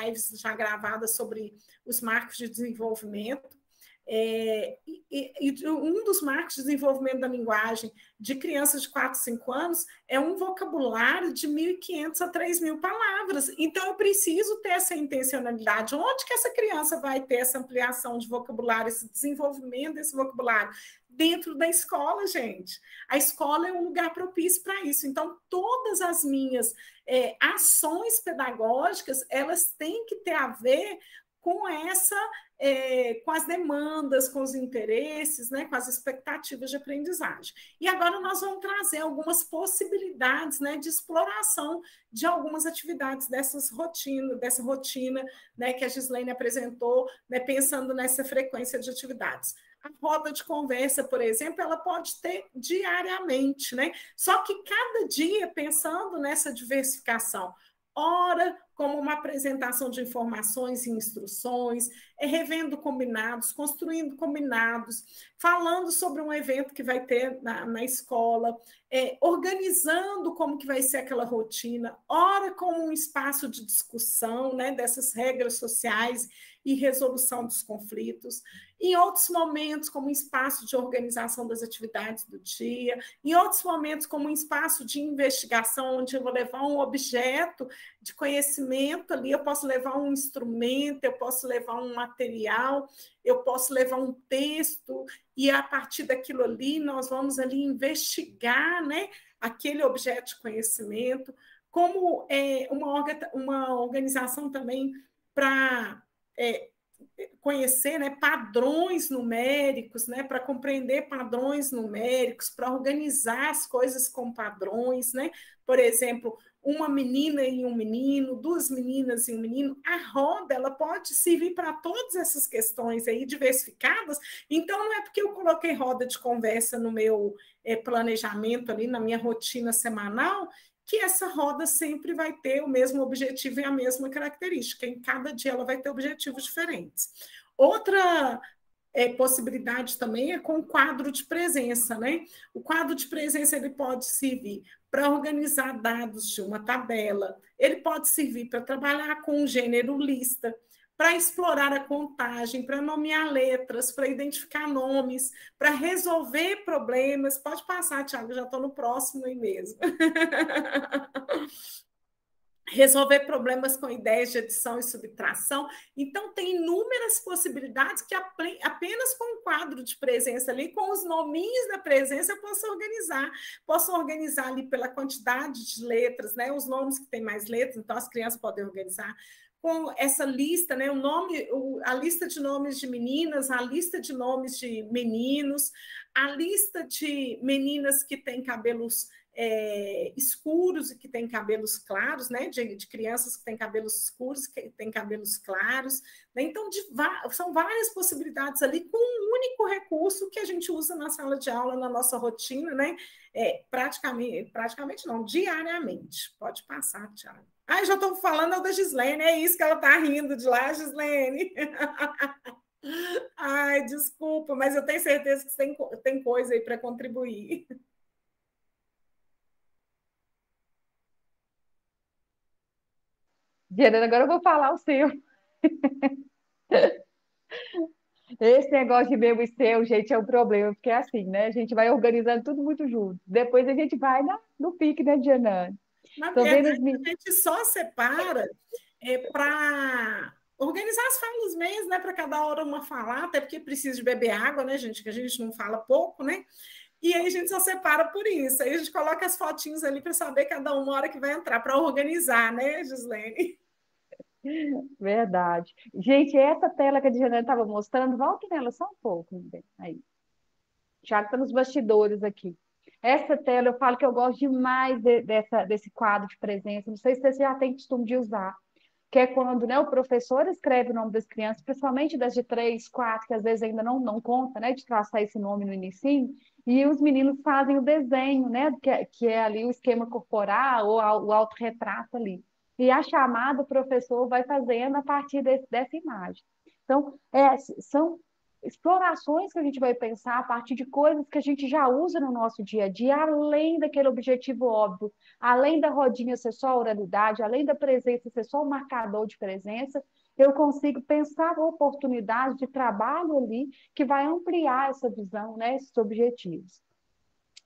Speaker 2: lives já gravadas sobre os marcos de desenvolvimento. E um dos marcos de desenvolvimento da linguagem de crianças de 4, 5 anos é um vocabulário de 1.500 a 3.000 palavras. Então, eu preciso ter essa intencionalidade. Onde que essa criança vai ter essa ampliação de vocabulário, esse desenvolvimento desse vocabulário? Dentro da escola, gente. A escola é um lugar propício para isso. Então, todas as minhas ações pedagógicas, elas têm que ter a ver com com as demandas, com os interesses, né, com as expectativas de aprendizagem. E agora nós vamos trazer algumas possibilidades, né, de exploração de algumas atividades dessa rotina, né, que a Gislaine apresentou, né, pensando nessa frequência de atividades. A roda de conversa, por exemplo, ela pode ter diariamente, né? Só que cada dia pensando nessa diversificação. Ora, como uma apresentação de informações e instruções, revendo combinados, construindo combinados, falando sobre um evento que vai ter na escola, organizando como que vai ser aquela rotina, ora como um espaço de discussão, né, dessas regras sociais e resolução dos conflitos, em outros momentos como um espaço de organização das atividades do dia, em outros momentos como um espaço de investigação, onde eu vou levar um objeto de conhecimento conhecimento ali, eu posso levar um instrumento, eu posso levar um material, eu posso levar um texto, e a partir daquilo ali, nós vamos ali investigar, né, aquele objeto de conhecimento, como uma organização também para conhecer, né, padrões numéricos, né, para compreender padrões numéricos, para organizar as coisas com padrões, né? Por exemplo, uma menina e um menino, duas meninas e um menino, a roda ela pode servir para todas essas questões aí diversificadas. Então, não é porque eu coloquei roda de conversa no meu planejamento ali, na minha rotina semanal, que essa roda sempre vai ter o mesmo objetivo e a mesma característica. Em cada dia ela vai ter objetivos diferentes. Outra possibilidade também é com o quadro de presença, né? O quadro de presença ele pode servir para organizar dados de uma tabela, ele pode servir para trabalhar com o gênero lista, para explorar a contagem, para nomear letras, para identificar nomes, para resolver problemas. Pode passar, Tiago, já estou no próximo aí mesmo. Resolver problemas com ideias de adição e subtração. Então, tem inúmeras possibilidades que apenas com o quadro de presença ali, com os nominhos da presença, eu posso organizar. Posso organizar ali pela quantidade de letras, né? Os nomes que têm mais letras, então as crianças podem organizar com essa lista, né? A lista de nomes de meninas, a lista de nomes de meninos, a lista de meninas que têm cabelos escuros e que têm cabelos claros, né? De crianças que têm cabelos escuros, que têm cabelos claros. Né? Então, são várias possibilidades ali com um único recurso que a gente usa na sala de aula, na nossa rotina, né? Praticamente não, diariamente. Pode passar, Thiago. Já estou falando da Gislene, é isso que ela está rindo de lá, Gislene. Ai, desculpa, mas eu tenho certeza que você tem coisa aí para contribuir.
Speaker 1: Diana, agora eu vou falar o seu. Esse negócio de meu e seu, gente, é um problema, porque é assim, né? A gente vai organizando tudo muito junto. Depois a gente vai no pique, né, Diana?
Speaker 2: Na
Speaker 1: Tô vendo
Speaker 2: verdade, a gente só separa para organizar as falas mesmo, né? Para cada hora uma falar, até porque precisa de beber água, né, gente? Que a gente não fala pouco, né? E aí a gente só separa por isso. Aí a gente coloca as fotinhos ali para saber cada uma hora que vai entrar, para organizar, né, Gislene?
Speaker 1: Verdade. Gente, essa tela que a Diana estava mostrando, volta nela só um pouco. Aí. Thiago está nos bastidores aqui. Essa tela, eu falo que eu gosto demais desse quadro de presença. Não sei se você já tem costume de usar. Que é quando, né, o professor escreve o nome das crianças, principalmente das de 3, 4, que às vezes ainda não conta, né, de traçar esse nome no início, e os meninos fazem o desenho, né, que é ali o esquema corporal ou o autorretrato ali. E a chamada o professor vai fazendo a partir dessa imagem. Então, são explorações que a gente vai pensar a partir de coisas que a gente já usa no nosso dia a dia, além daquele objetivo óbvio, além da rodinha ser só a oralidade, além da presença ser só o marcador de presença, eu consigo pensar oportunidades de trabalho ali que vai ampliar essa visão, né, esses objetivos.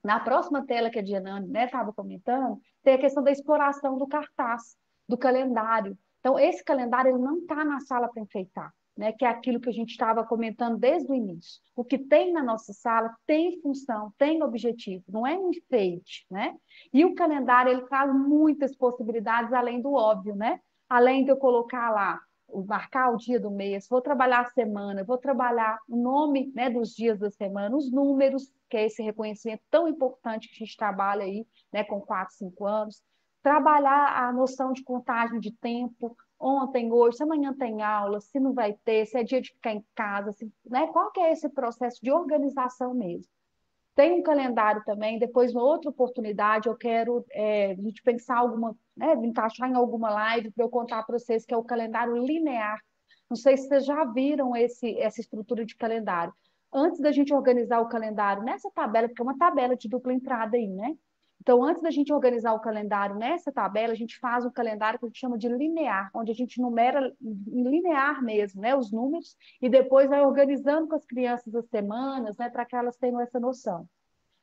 Speaker 1: Na próxima tela que a Diana estava comentando, tem a questão da exploração do cartaz, do calendário. Então, esse calendário ele não está na sala para enfeitar, né? Que é aquilo que a gente estava comentando desde o início. O que tem na nossa sala tem função, tem objetivo, não é um enfeite, né? E o calendário ele traz muitas possibilidades além do óbvio, né? Além de eu colocar lá marcar o dia do mês, vou trabalhar a semana, vou trabalhar o nome, né, dos dias da semana, os números, que é esse reconhecimento tão importante que a gente trabalha aí, né, com 4, 5 anos, trabalhar a noção de contagem de tempo, ontem, hoje, se amanhã tem aula, se não vai ter, se é dia de ficar em casa, né, qual que é esse processo de organização mesmo. Tem um calendário também, depois, em outra oportunidade, eu quero a gente pensar alguma, né, encaixar em alguma live para eu contar para vocês que é o calendário linear. Não sei se vocês já viram essa estrutura de calendário. Antes da gente organizar o calendário nessa tabela, porque é uma tabela de dupla entrada aí, né? Então, antes da gente organizar o calendário nessa tabela, a gente faz um calendário que a gente chama de linear, onde a gente numera em linear mesmo, né, os números, e depois vai organizando com as crianças as semanas, né, para que elas tenham essa noção.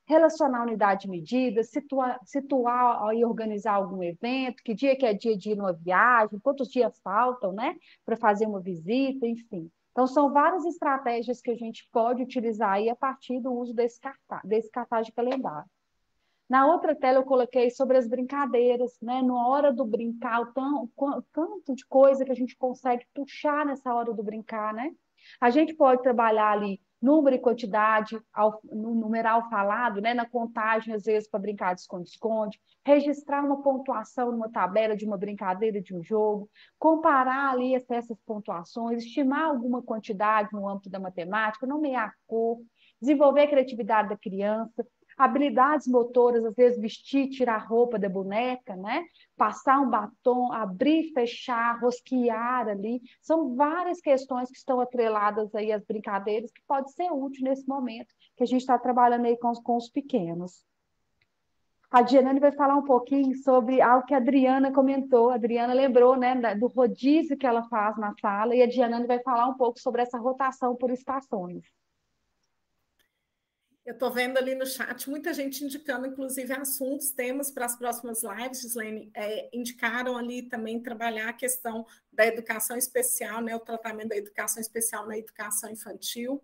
Speaker 1: relacionar a unidade de medida, situar e organizar algum evento, que dia que é dia de ir numa viagem, quantos dias faltam, né, para fazer uma visita, enfim. Então, são várias estratégias que a gente pode utilizar aí a partir do uso desse cartaz de calendário. Na outra tela eu coloquei sobre as brincadeiras, né? Na hora do brincar, o tanto de coisa que a gente consegue puxar nessa hora do brincar, né? A gente pode trabalhar ali número e quantidade, no numeral falado, né? Na contagem, às vezes, para brincar de esconde-esconde, registrar uma pontuação numa tabela de uma brincadeira, de um jogo, comparar ali essas pontuações, estimar alguma quantidade no âmbito da matemática, nomear a cor, desenvolver a criatividade da criança, habilidades motoras, às vezes vestir, tirar a roupa da boneca, né? Passar um batom, abrir, fechar, rosquear ali. São várias questões que estão atreladas aí às brincadeiras que pode ser útil nesse momento que a gente está trabalhando aí com os pequenos. A Diana vai falar um pouquinho sobre algo que a Adriana comentou. A Adriana lembrou, né, do rodízio que ela faz na sala, e a Diana vai falar um pouco sobre essa rotação por estações.
Speaker 2: Eu estou vendo ali no chat muita gente indicando, inclusive, assuntos, temas para as próximas lives, Gislaine. Indicaram ali também trabalhar a questão da educação especial, né, o tratamento da educação especial na educação infantil,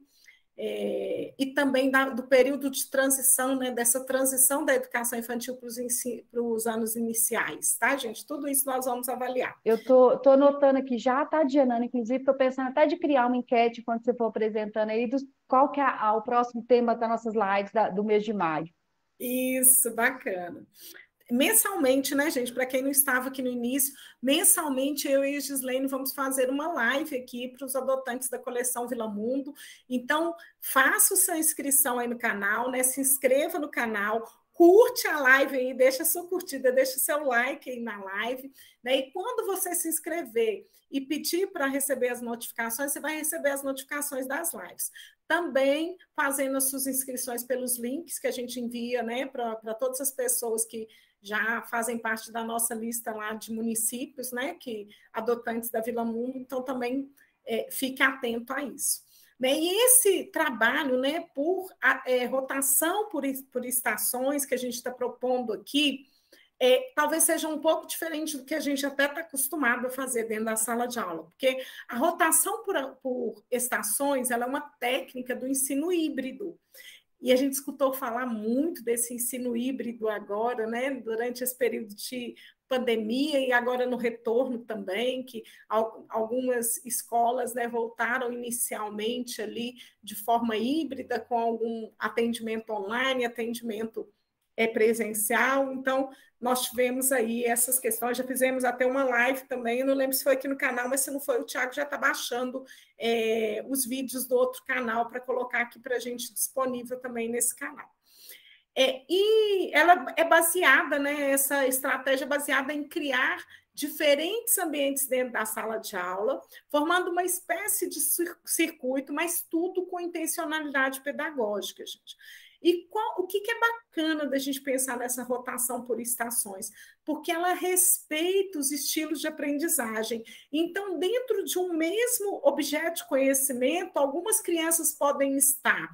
Speaker 2: e também do período de transição, né, dessa transição da educação infantil para os anos iniciais, tá, gente? Tudo isso nós vamos avaliar.
Speaker 1: Eu tô anotando aqui já, tá, Diana? Inclusive, estou pensando até de criar uma enquete quando você for apresentando aí, qual que é o próximo tema das nossas lives do mês de maio.
Speaker 2: Isso, bacana. Mensalmente, né, gente? Para quem não estava aqui no início, mensalmente eu e a Gislaine vamos fazer uma live aqui para os adotantes da coleção Vila Mundo. Então, faça sua inscrição aí no canal, né? Se inscreva no canal, curte a live aí, deixa sua curtida, deixa seu like aí na live, né? E quando você se inscrever e pedir para receber as notificações, você vai receber as notificações das lives. Também fazendo as suas inscrições pelos links que a gente envia, né, para todas as pessoas que já fazem parte da nossa lista lá de municípios, né, que adotantes da Vila Mundo, então também fique atento a isso. Né? E esse trabalho, né, por rotação por estações que a gente está propondo aqui, talvez seja um pouco diferente do que a gente até está acostumado a fazer dentro da sala de aula, porque a rotação por estações ela é uma técnica do ensino híbrido. E a gente escutou falar muito desse ensino híbrido agora, né, durante esse período de pandemia e agora no retorno também, que algumas escolas, né, voltaram inicialmente ali de forma híbrida, com algum atendimento online, atendimento presencial. Então, nós tivemos aí essas questões, já fizemos até uma live também, eu não lembro se foi aqui no canal, mas se não foi, o Thiago já está baixando os vídeos do outro canal para colocar aqui para a gente disponível também nesse canal. E ela é baseada, né, essa estratégia é baseada em criar diferentes ambientes dentro da sala de aula, formando uma espécie de circuito, mas tudo com intencionalidade pedagógica, gente. E o que é bacana da gente pensar nessa rotação por estações? Porque ela respeita os estilos de aprendizagem. Então, dentro de um mesmo objeto de conhecimento, algumas crianças podem estar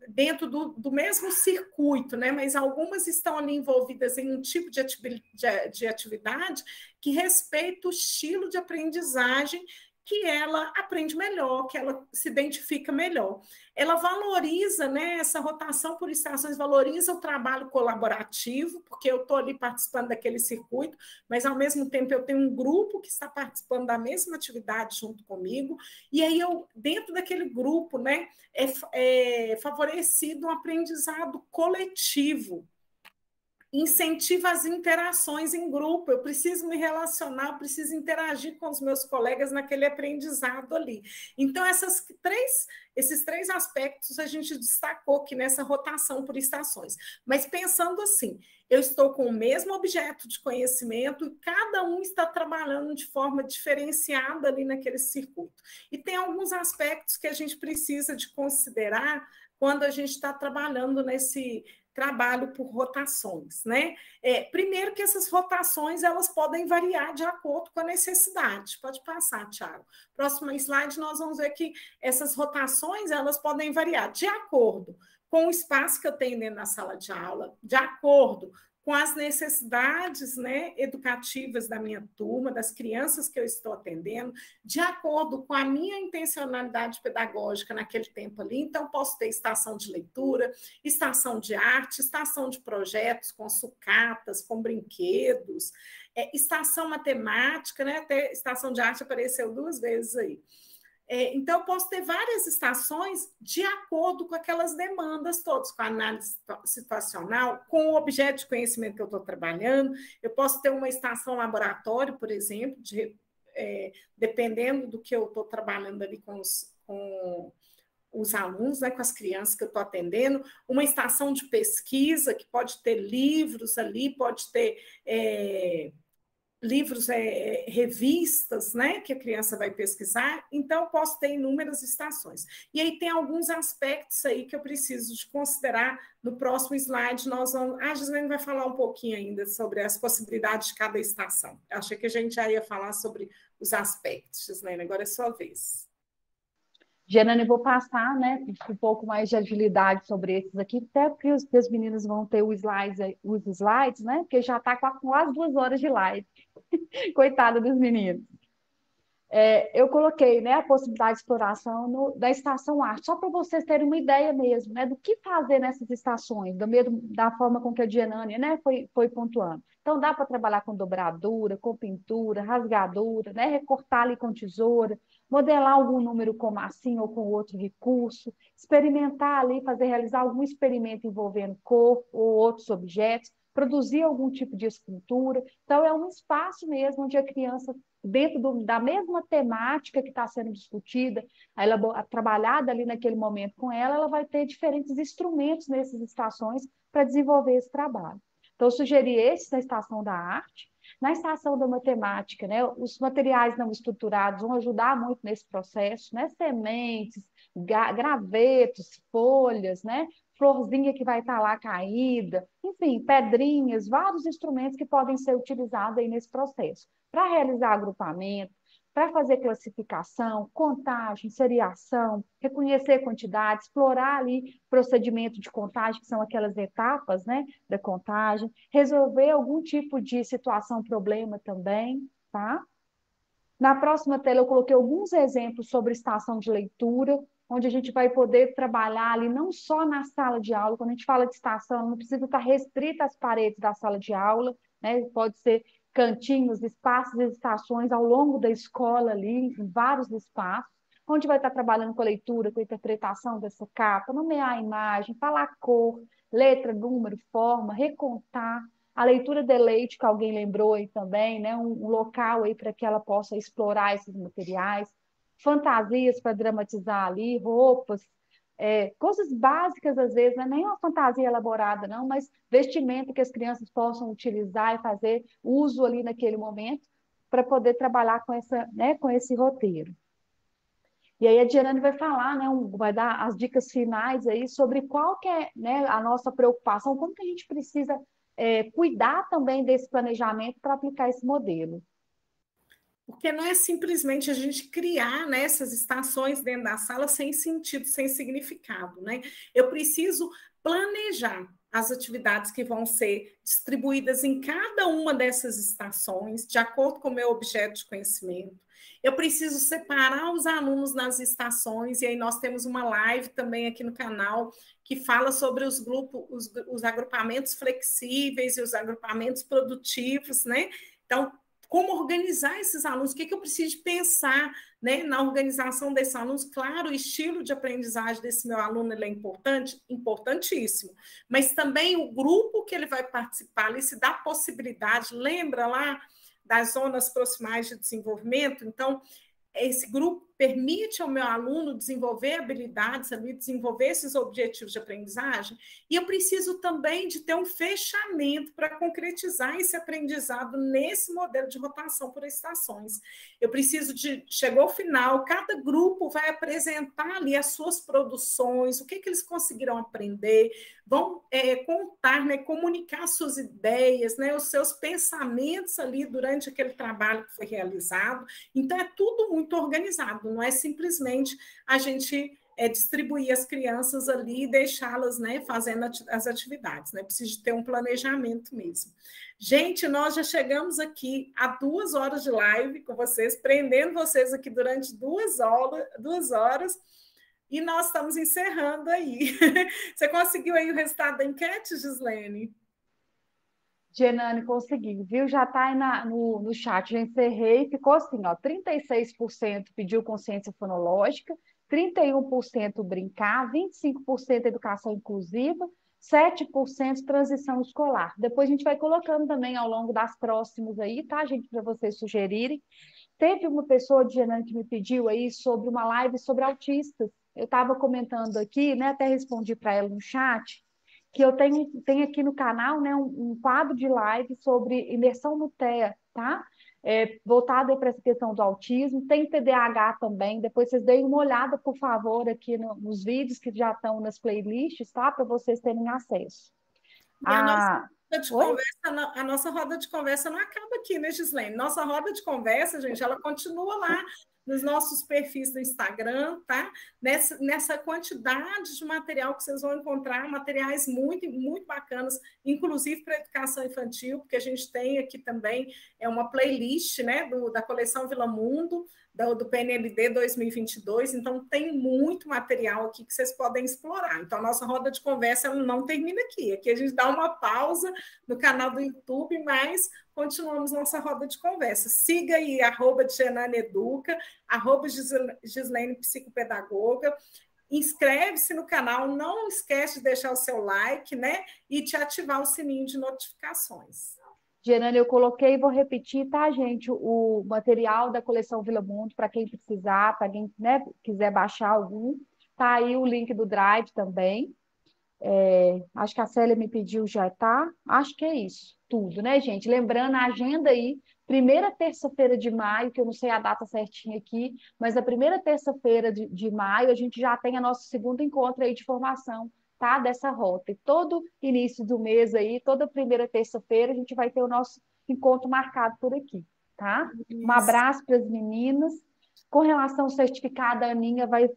Speaker 2: dentro do mesmo circuito, né? Mas algumas estão ali envolvidas em um tipo de atividade que respeita o estilo de aprendizagem que ela aprende melhor, que ela se identifica melhor. Ela valoriza, né, essa rotação por estações, valoriza o trabalho colaborativo, porque eu estou ali participando daquele circuito, mas, ao mesmo tempo, eu tenho um grupo que está participando da mesma atividade junto comigo, e aí, dentro daquele grupo, né, é favorecido um aprendizado coletivo, incentiva as interações em grupo, eu preciso me relacionar, eu preciso interagir com os meus colegas naquele aprendizado ali. Então, esses três aspectos a gente destacou aqui nessa rotação por estações. Mas pensando assim, eu estou com o mesmo objeto de conhecimento e cada um está trabalhando de forma diferenciada ali naquele circuito. E tem alguns aspectos que a gente precisa de considerar quando a gente está trabalhando nesse trabalho por rotações, né? Primeiro que essas rotações elas podem variar de acordo com a necessidade. Pode passar, Thiago. Próximo slide nós vamos ver que essas rotações elas podem variar de acordo com o espaço que eu tenho dentro da sala de aula, de acordo com as necessidades, né, educativas da minha turma, das crianças que eu estou atendendo, de acordo com a minha intencionalidade pedagógica naquele tempo ali. Então, posso ter estação de leitura, estação de arte, estação de projetos com sucatas, com brinquedos, estação matemática, né, até estação de arte apareceu 2 vezes aí. Então, eu posso ter várias estações de acordo com aquelas demandas todas, com a análise situacional, com o objeto de conhecimento que eu estou trabalhando. Eu posso ter uma estação laboratório, por exemplo, dependendo do que eu estou trabalhando ali com os alunos, né, com as crianças que eu estou atendendo, uma estação de pesquisa, que pode ter livros ali, pode ter livros, revistas, né, que a criança vai pesquisar. Então, posso ter inúmeras estações. E aí tem alguns aspectos aí que eu preciso de considerar. No próximo slide, nós vamos... A Gislaine vai falar um pouquinho ainda sobre as possibilidades de cada estação. Achei que a gente já ia falar sobre os aspectos, Gislaine, agora é sua vez.
Speaker 1: Janane, eu vou passar, né, um pouco mais de agilidade sobre esses aqui, até porque os meninos vão ter os slides, né, porque já está com quase 2 horas de live. Coitada dos meninos. Eu coloquei, né, a possibilidade de exploração da estação arte, só para vocês terem uma ideia mesmo, né, do que fazer nessas estações, da forma com que a Dianane, né, foi pontuando. Então, dá para trabalhar com dobradura, com pintura, rasgadura, né, recortar ali com tesoura, modelar algum número com massinha ou com outro recurso, experimentar ali, realizar algum experimento envolvendo corpo ou outros objetos, produzir algum tipo de escultura. Então, é um espaço mesmo onde a criança, dentro da mesma temática que está sendo discutida, trabalhada ali naquele momento com ela, ela vai ter diferentes instrumentos nessas estações para desenvolver esse trabalho. Então, eu sugeri esse na estação da arte. Na estação da matemática, né, os materiais não estruturados vão ajudar muito nesse processo, né, sementes, gravetos, folhas, né, florzinha que vai estar lá caída, enfim, pedrinhas, vários instrumentos que podem ser utilizados aí nesse processo, para realizar agrupamento, para fazer classificação, contagem, seriação, reconhecer quantidade, explorar ali procedimento de contagem, que são aquelas etapas, né, da contagem, resolver algum tipo de situação, problema também, tá? Na próxima tela eu coloquei alguns exemplos sobre estação de leitura, onde a gente vai poder trabalhar ali não só na sala de aula. Quando a gente fala de estação, não precisa estar restrita às paredes da sala de aula, né? Pode ser cantinhos, espaços e estações ao longo da escola ali, em vários espaços, onde vai estar trabalhando com a leitura, com a interpretação dessa capa, nomear a imagem, falar cor, letra, número, forma, recontar, a leitura de leite, que alguém lembrou aí também, né? Um local aí para que ela possa explorar esses materiais, fantasias para dramatizar ali, roupas, coisas básicas às vezes, não é nem uma fantasia elaborada, não, mas vestimenta que as crianças possam utilizar e fazer uso ali naquele momento para poder trabalhar com né, com esse roteiro. E aí a Diane vai falar, né, vai dar as dicas finais aí sobre qual que é, né, a nossa preocupação, como que a gente precisa cuidar também desse planejamento para aplicar esse modelo.
Speaker 2: Porque não é simplesmente a gente criar, né, essas estações dentro da sala sem sentido, sem significado, né? Eu preciso planejar as atividades que vão ser distribuídas em cada uma dessas estações, de acordo com o meu objeto de conhecimento. Eu preciso separar os alunos nas estações, e aí nós temos uma live também aqui no canal que fala sobre os grupos, os agrupamentos flexíveis e os agrupamentos produtivos, né? Então, como organizar esses alunos, o que eu preciso pensar, né, na organização desses alunos. Claro, o estilo de aprendizagem desse meu aluno ele é importante, importantíssimo, mas também o grupo que ele vai participar, ele se dá possibilidade, lembra lá das zonas proximais de desenvolvimento? Então, esse grupo permite ao meu aluno desenvolver habilidades, desenvolver esses objetivos de aprendizagem, e eu preciso também de ter um fechamento para concretizar esse aprendizado nesse modelo de rotação por estações. Eu preciso chegou ao final, cada grupo vai apresentar ali as suas produções, o que eles conseguiram aprender, vão contar, né, comunicar suas ideias, né, os seus pensamentos ali durante aquele trabalho que foi realizado. Então, é tudo muito organizado, não é simplesmente a gente distribuir as crianças ali e deixá-las, né, fazendo as atividades, né? Precisa ter um planejamento mesmo. Gente, nós já chegamos aqui a 2 horas de live com vocês, prendendo vocês aqui durante 2 horas, e nós estamos encerrando aí. Você conseguiu aí o resultado da enquete, Gislene?
Speaker 1: Genane, consegui, viu? Já está aí no chat, já encerrei, ficou assim, ó, 36% pediu consciência fonológica, 31% brincar, 25% educação inclusiva, 7% transição escolar. Depois a gente vai colocando também ao longo das próximas aí, tá, gente, para vocês sugerirem. Teve uma pessoa, Genane, que me pediu aí sobre uma live sobre autistas. Eu estava comentando aqui, né, até respondi para ela no chat, que eu tenho aqui no canal, né, um quadro de live sobre imersão no TEA, tá? Voltado para essa questão do autismo, tem TDAH também, depois vocês deem uma olhada, por favor, aqui nos vídeos que já estão nas playlists, tá? Para vocês terem acesso.
Speaker 2: E a nossa roda de conversa não acaba aqui, né, Gislene? Nossa roda de conversa, gente, ela continua lá nos nossos perfis do Instagram, tá? Nessa quantidade de material que vocês vão encontrar, materiais muito, muito bacanas, inclusive para educação infantil, porque a gente tem aqui também uma playlist, né, da coleção Vila Mundo, do PNLD 2022, então tem muito material aqui que vocês podem explorar. Então, a nossa roda de conversa não termina aqui. Aqui a gente dá uma pausa no canal do YouTube, mas continuamos nossa roda de conversa. Siga aí, @Gislene Gislene Psicopedagoga. Inscreve-se no canal, não esquece de deixar o seu like, né? E de ativar o sininho de notificações.
Speaker 1: Genane, eu coloquei e vou repetir, tá, gente? O material da coleção Vila Mundo, para quem precisar, para quem, né, quiser baixar algum. Tá aí o link do Drive também. Acho que a Célia me pediu, já tá. Acho que é isso, tudo, né, gente? Lembrando a agenda aí, primeira terça-feira de maio, que eu não sei a data certinha aqui, mas a primeira terça-feira de maio a gente já tem a nosso segundo encontro aí de formação, tá? Dessa rota. E todo início do mês aí, toda primeira terça-feira, a gente vai ter o nosso encontro marcado por aqui, tá? Um abraço para as meninas. Com relação ao certificado, a Aninha vai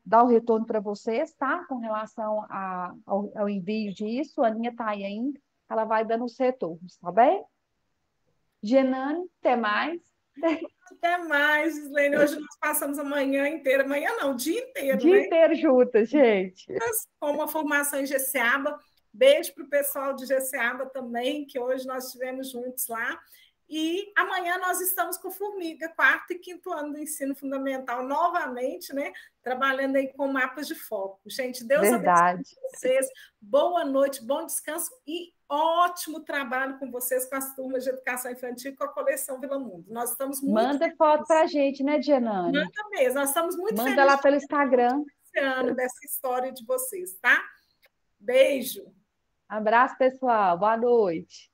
Speaker 1: dar o retorno para vocês, tá? Com relação ao envio disso, a Aninha está aí ainda, ela vai dando os retornos, tá bem? Genane, até mais.
Speaker 2: Até mais, Gislene. Hoje nós passamos a manhã inteira, manhã não, o dia inteiro,
Speaker 1: dia
Speaker 2: né?
Speaker 1: inteiro juntas, gente.
Speaker 2: Com uma formação em Jeceaba. Beijo para o pessoal de Jeceaba também, que hoje nós estivemos juntos lá. E amanhã nós estamos com Formiga, 4º e 5º ano do ensino fundamental, novamente, né? Trabalhando aí com mapas de foco. Gente, Deus abençoe vocês. Boa noite, bom descanso e ótimo trabalho com vocês, com as turmas de educação infantil e com a coleção Vila Mundo. Nós estamos muito
Speaker 1: Manda
Speaker 2: felizes.
Speaker 1: Foto para a gente, né, Genane?
Speaker 2: Manda mesmo, nós estamos muito felizes.
Speaker 1: Manda lá pelo Instagram.
Speaker 2: Dessa história de vocês, tá? Beijo.
Speaker 1: Abraço, pessoal. Boa noite.